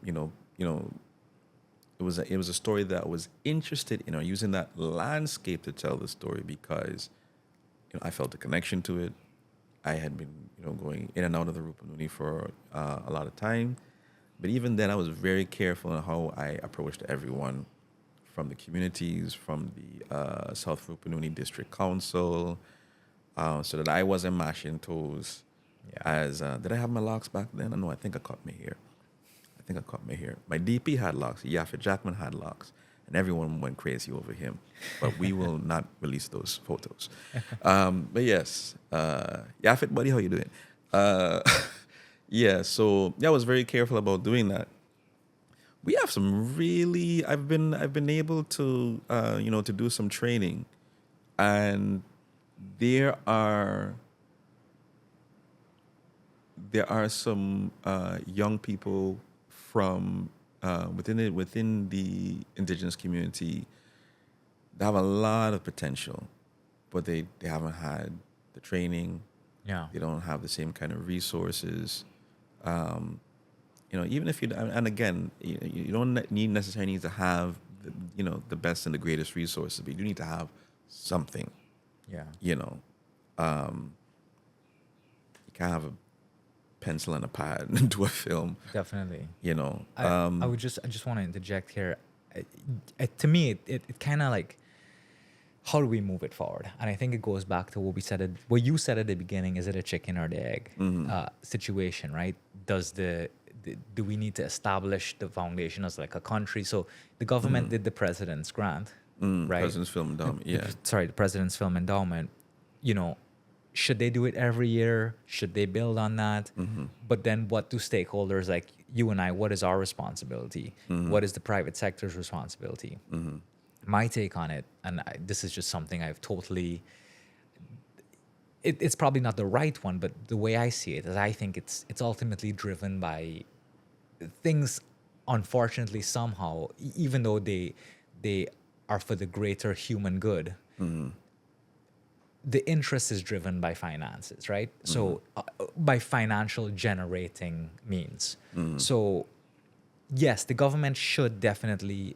it was a story that I was interested in, or using that landscape to tell the story because, I felt a connection to it. I had been, going in and out of the Rupununi for a lot of time. But even then, I was very careful in how I approached everyone from the communities, from the South Rupununi District Council, so that I wasn't mashing toes. Yeah. As did I have my locks back then? No, I think I cut my hair. My DP had locks. Gyaff Jackman had locks, and everyone went crazy over him. But we will not release those photos. But yes, Gyaff, buddy, how you doing? Yeah, so I was very careful about doing that. We have some really. I've been able to to do some training, and there are some young people from within the indigenous community that have a lot of potential, but they haven't had the training. Yeah. They don't have the same kind of resources. Even if you, and again, you don't necessarily need to have the best and the greatest resources, but you do need to have something. Yeah. You can't have a pencil and a pad and do a film. Definitely. I I just want to interject here. To me, it kind of like, how do we move it forward? And I think it goes back to what you said at the beginning. Is it a chicken or the egg situation, right? Do we need to establish the foundation as like a country? So the government did the president's grant, right? President's Film Endowment, yeah. The President's Film Endowment. Should they do it every year? Should they build on that? But then what do stakeholders like you and I, what is our responsibility? What is the private sector's responsibility? My take on it, and this is just something I've totally, it's probably not the right one, but the way I see it is I think it's ultimately driven by things, unfortunately, somehow, even though they are for the greater human good, the interest is driven by finances, right? So by financial generating means. So yes, the government should definitely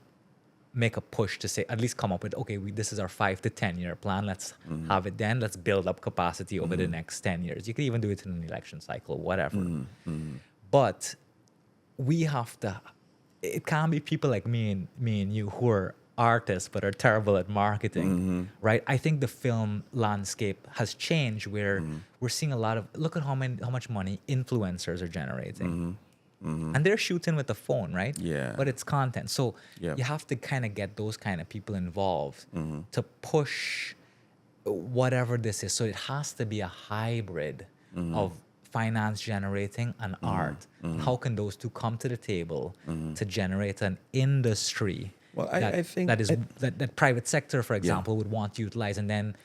make a push to say, at least come up with, okay, this is our 5 to 10 year plan. Let's have it then. Let's build up capacity over the next 10 years. You could even do it in an election cycle, whatever. But we have to, it can't be people like me and you who are artists but are terrible at marketing, right? I think the film landscape has changed where we're seeing a lot of, look at how much money influencers are generating. And they're shooting with the phone, right? Yeah. But it's content. So Yeah. you have to kind of get those kind of people involved to push whatever this is. So it has to be a hybrid of finance generating and art. How can those two come to the table to generate an industry Well, I think that private sector, for example, would want to utilize, and then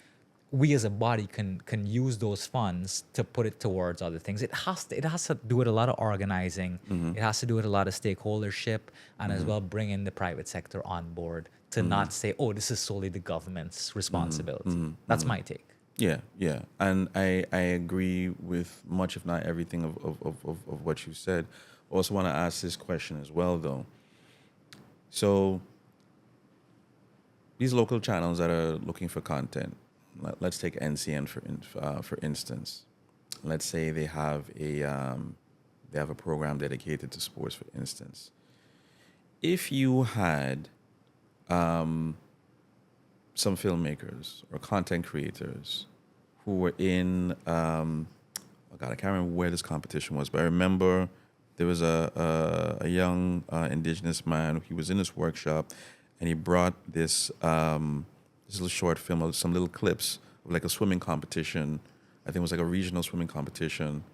we as a body can use those funds to put it towards other things. It has to do with a lot of organizing. It has to do with a lot of stakeholdership, and as well bring in the private sector on board to not say, oh, this is solely the government's responsibility. That's my take. Yeah, yeah. And I agree with much, if not everything, of what you said. Also want to ask this question as well, though. So these local channels that are looking for content, let's take NCN for instance. Let's say they have a program dedicated to sports, for instance. If you had some filmmakers or content creators who were in, oh God, I can't remember where this competition was, but I remember there was a young indigenous man. He was in this workshop, and he brought this little short film of some little clips of like a swimming competition. I think it was like a regional swimming competition,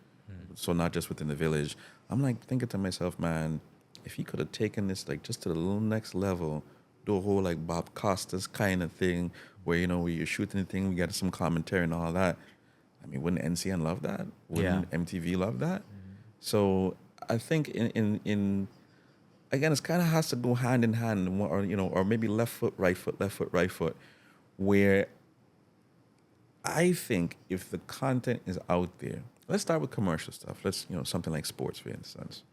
so not just within the village. I'm like thinking to myself, man, if he could have taken this like just to the little next level, do a whole like Bob Costas kind of thing where, you know, where you're shooting the thing, we got some commentary and all that. I mean, wouldn't NCN love that? Wouldn't MTV love that? So I think in again, it kind of has to go hand in hand, or, you know, or maybe left foot, right foot, where I think if the content is out there, let's start with commercial stuff. Let's, you know, something like sports, for instance.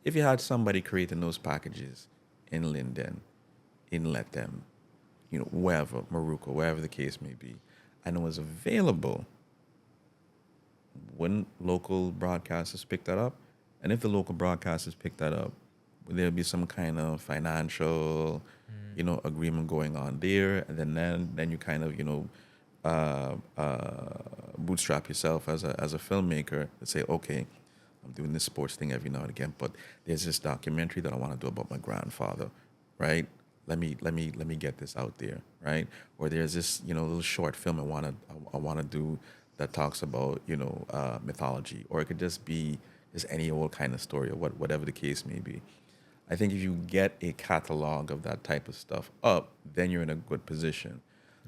If you had somebody creating those packages in Linden, in Lethem, you know, wherever, Maruko, wherever the case may be, and it was available, wouldn't local broadcasters pick that up? And if the local broadcasters pick that up, would there be some kind of financial, you know, agreement going on there? And then you kind of, you know, bootstrap yourself as a filmmaker to say, okay, I'm doing this sports thing every now and again, but there's this documentary that I want to do about my grandfather, right? Let me get this out there, right? Or there's this, you know, little short film I want to do that talks about, you know, mythology, or it could just be just any old kind of story, or whatever the case may be. I think if you get a catalog of that type of stuff up, then you're in a good position.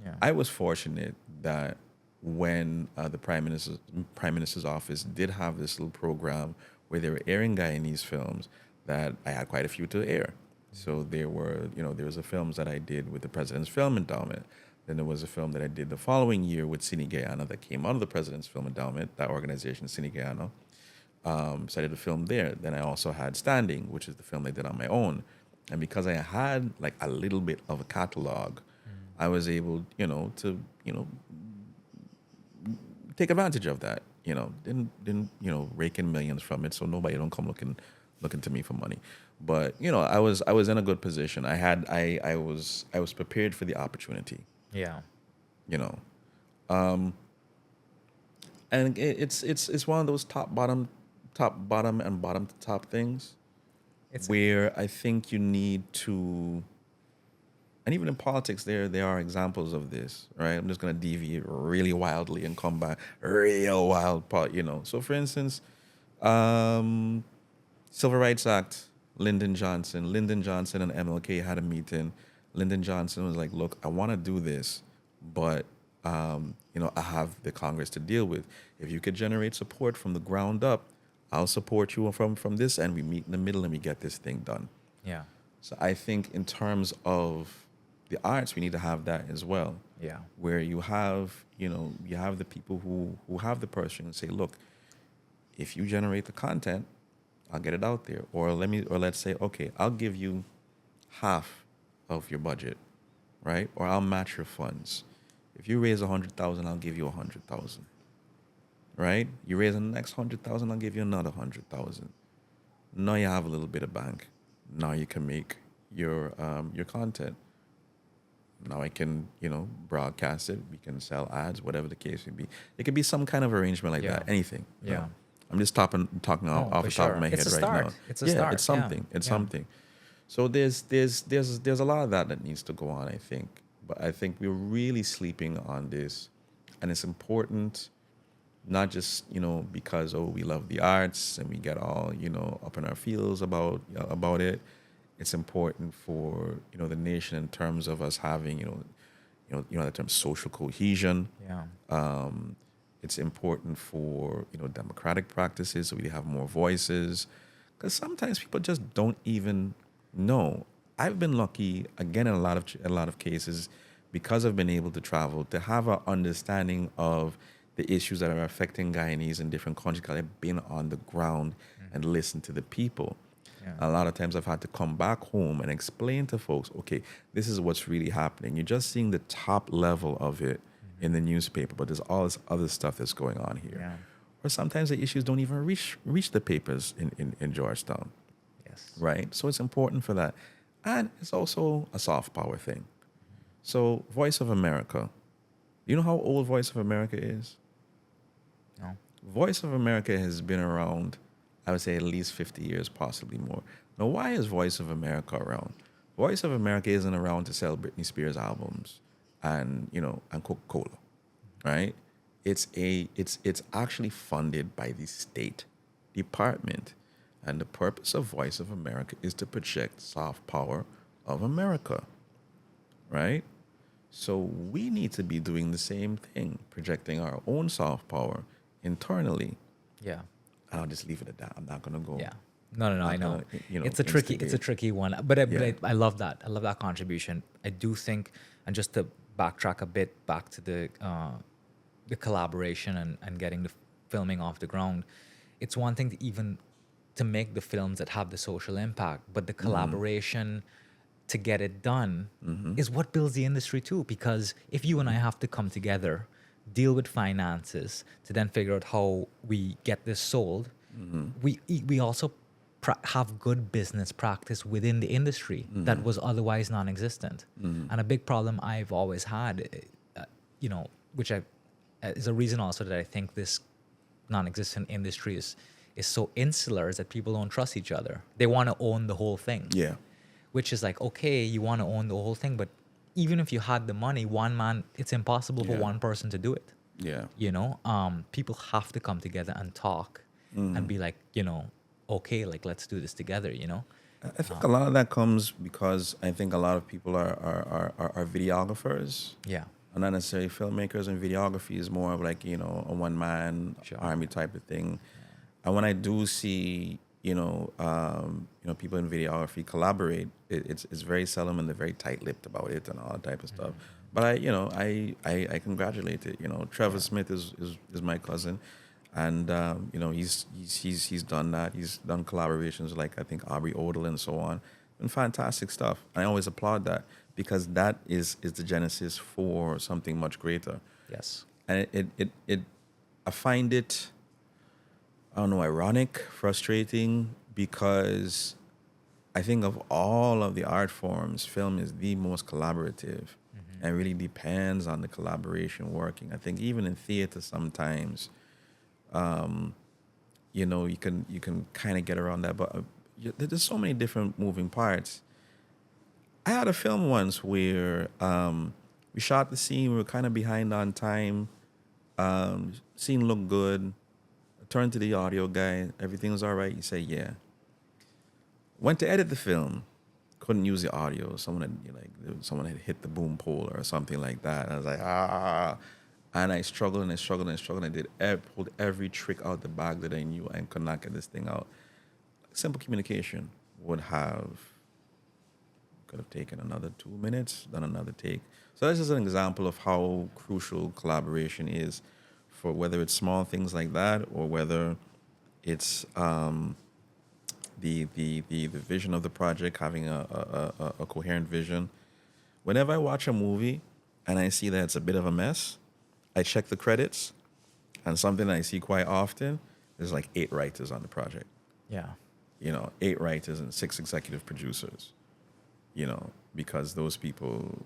Yeah. I was fortunate that when the Prime Minister's office did have this little program where they were airing Guyanese films, that I had quite a few to air. So there was a films that I did with the President's Film Endowment. Then there was a film that I did the following year with Cine Guyana that came out of the President's Film Endowment, that organization, Cine Guyana. So I did a film there. Then I also had Standing, which is the film I did on my own. And because I had like a little bit of a catalog, I was able, to, take advantage of that. Didn't rake in millions from it, so nobody don't come looking to me for money. But I was in a good position. I was prepared for the opportunity. Yeah. And it's one of those top bottom and bottom to top things, where I think you need to. And even in politics, there are examples of this, right? I'm just going to deviate really wildly and come back real wild, So, for instance, Civil Rights Act, Lyndon Johnson and MLK had a meeting. Lyndon Johnson was like, look, I want to do this, but, I have the Congress to deal with. If you could generate support from the ground up, I'll support you from this end. We meet in the middle and we get this thing done. Yeah. So I think in terms of the arts, we need to have that as well. Yeah. Where you have, you have the people who have the person and say, look, if you generate the content, I'll get it out there. Or let's say, okay, I'll give you half of your budget, right? Or I'll match your funds. If you raise 100,000, I'll give you 100,000, right? You raise the next 100,000, I'll give you another 100,000. Now you have a little bit of bank. Now you can make your content. Now I can, broadcast it. We can sell ads, whatever the case may be. It could be some kind of arrangement like that. Anything. Yeah. I'm just talking off the top of my head right now. It's a start. It's something. Yeah. It's something. So there's a lot of that needs to go on, I think. But I think we're really sleeping on this, and it's important, not just because we love the arts and we get all up in our feels about it. It's important for the nation in terms of us having the term social cohesion. Yeah. It's important for democratic practices, so we have more voices, because sometimes people just don't even know. I've been lucky again in a lot of cases, because I've been able to travel, to have an understanding of the issues that are affecting Guyanese in different countries, because I've been on the ground and listened to the people. Yeah. A lot of times I've had to come back home and explain to folks, okay, this is what's really happening. You're just seeing the top level of it in the newspaper, but there's all this other stuff that's going on here. Yeah. Or sometimes the issues don't even reach the papers in Georgetown. Yes. Right? So it's important for that. And it's also a soft power thing. So Voice of America. You know how old Voice of America is? No. Voice of America has been around, I would say, at least 50 years, possibly more. Now, why is Voice of America around? Voice of America isn't around to sell Britney Spears albums and Coca-Cola, right? It's actually funded by the State Department. And the purpose of Voice of America is to project soft power of America, right? So we need to be doing the same thing, projecting our own soft power internally. Yeah. And I'll just leave it at that. I'm not going to go. Yeah. No, I know. It's a tricky one. But I love that. I love that contribution. I do think, and just to backtrack a bit back to the collaboration and getting the filming off the ground, it's one thing to make the films that have the social impact, but the collaboration to get it done is what builds the industry too. Because if you and I have to come together, deal with finances to then figure out how we get this sold, we also have good business practice within the industry that was otherwise non-existent. And a big problem I've always had, which is a reason also that I think this non-existent industry is so insular, is that people don't trust each other. They want to own the whole thing. Yeah. Which is like, okay, you want to own the whole thing, but even if you had the money, one man, it's impossible for one person to do it. Yeah. People have to come together and talk and be like, okay, like let's do this together, I think a lot of that comes because I think a lot of people are videographers. Yeah. And not necessarily filmmakers, and videography is more of like, a one-man army type of thing. And when I do see, people in videography collaborate, it's very seldom, and they're very tight-lipped about it and all that type of stuff. But I congratulate it. Trevor Smith is my cousin, and he's done that. He's done collaborations like I think Aubrey Odell and so on, and fantastic stuff. I always applaud that, because that is the genesis for something much greater. Yes. And I find it, I don't know, ironic, frustrating, because I think of all of the art forms, film is the most collaborative and really depends on the collaboration working. I think even in theater sometimes, you can kind of get around that, but there's so many different moving parts. I had a film once where we shot the scene, we were kind of behind on time, scene looked good. Turned to the audio guy, everything was all right. He said, yeah. Went to edit the film, couldn't use the audio. Someone had hit the boom pole or something like that. I was like, and I struggled. I pulled every trick out the bag that I knew, and could not get this thing out. Simple communication would have could have taken another 2 minutes, done another take. So that's just an example of how crucial collaboration is, for whether it's small things like that or whether it's the vision of the project, having a coherent vision. Whenever I watch a movie and I see that it's a bit of a mess, I check the credits, and something I see quite often is like 8 writers on the project. Yeah. 8 writers and 6 executive producers. Because those people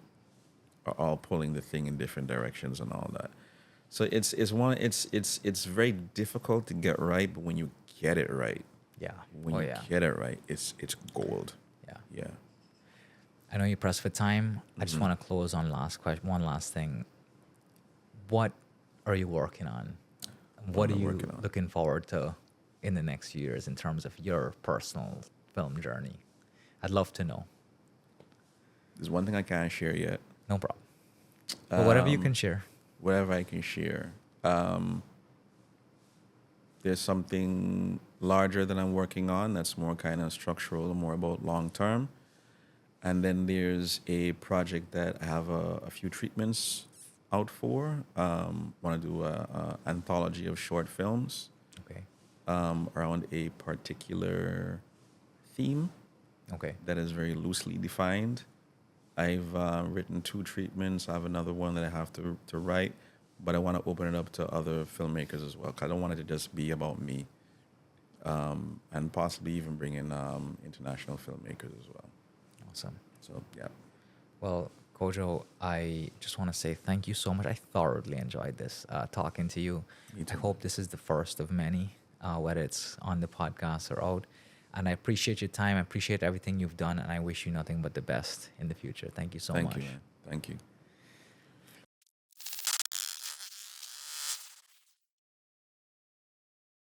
are all pulling the thing in different directions and all that. So it's very difficult to get right, but when you get it right, Yeah. when you get it right, it's gold. Yeah. Yeah. I know you're pressed for time. I just want to close on one last thing. What are you working on? What are you looking forward to in the next few years in terms of your personal film journey? I'd love to know. There's one thing I can't share yet. No problem. But whatever you can share. Whatever I can share. There's something larger that I'm working on that's more kind of structural, more about long term. And then there's a project that I have a few treatments out for. Want to do a anthology of short films. Okay. Around a particular theme. Okay. That is very loosely defined. I've written 2 treatments. I have another one that I have to write, but I want to open it up to other filmmakers as well, because I don't want it to just be about me, and possibly even bring in international filmmakers as well. Awesome. So, yeah. Well, Kojo, I just want to say thank you so much. I thoroughly enjoyed this, talking to you. Me too. I hope this is the first of many, whether it's on the podcast or out. And I appreciate your time. I appreciate everything you've done. And I wish you nothing but the best in the future. Thank you so much. Thank you, man. Thank you.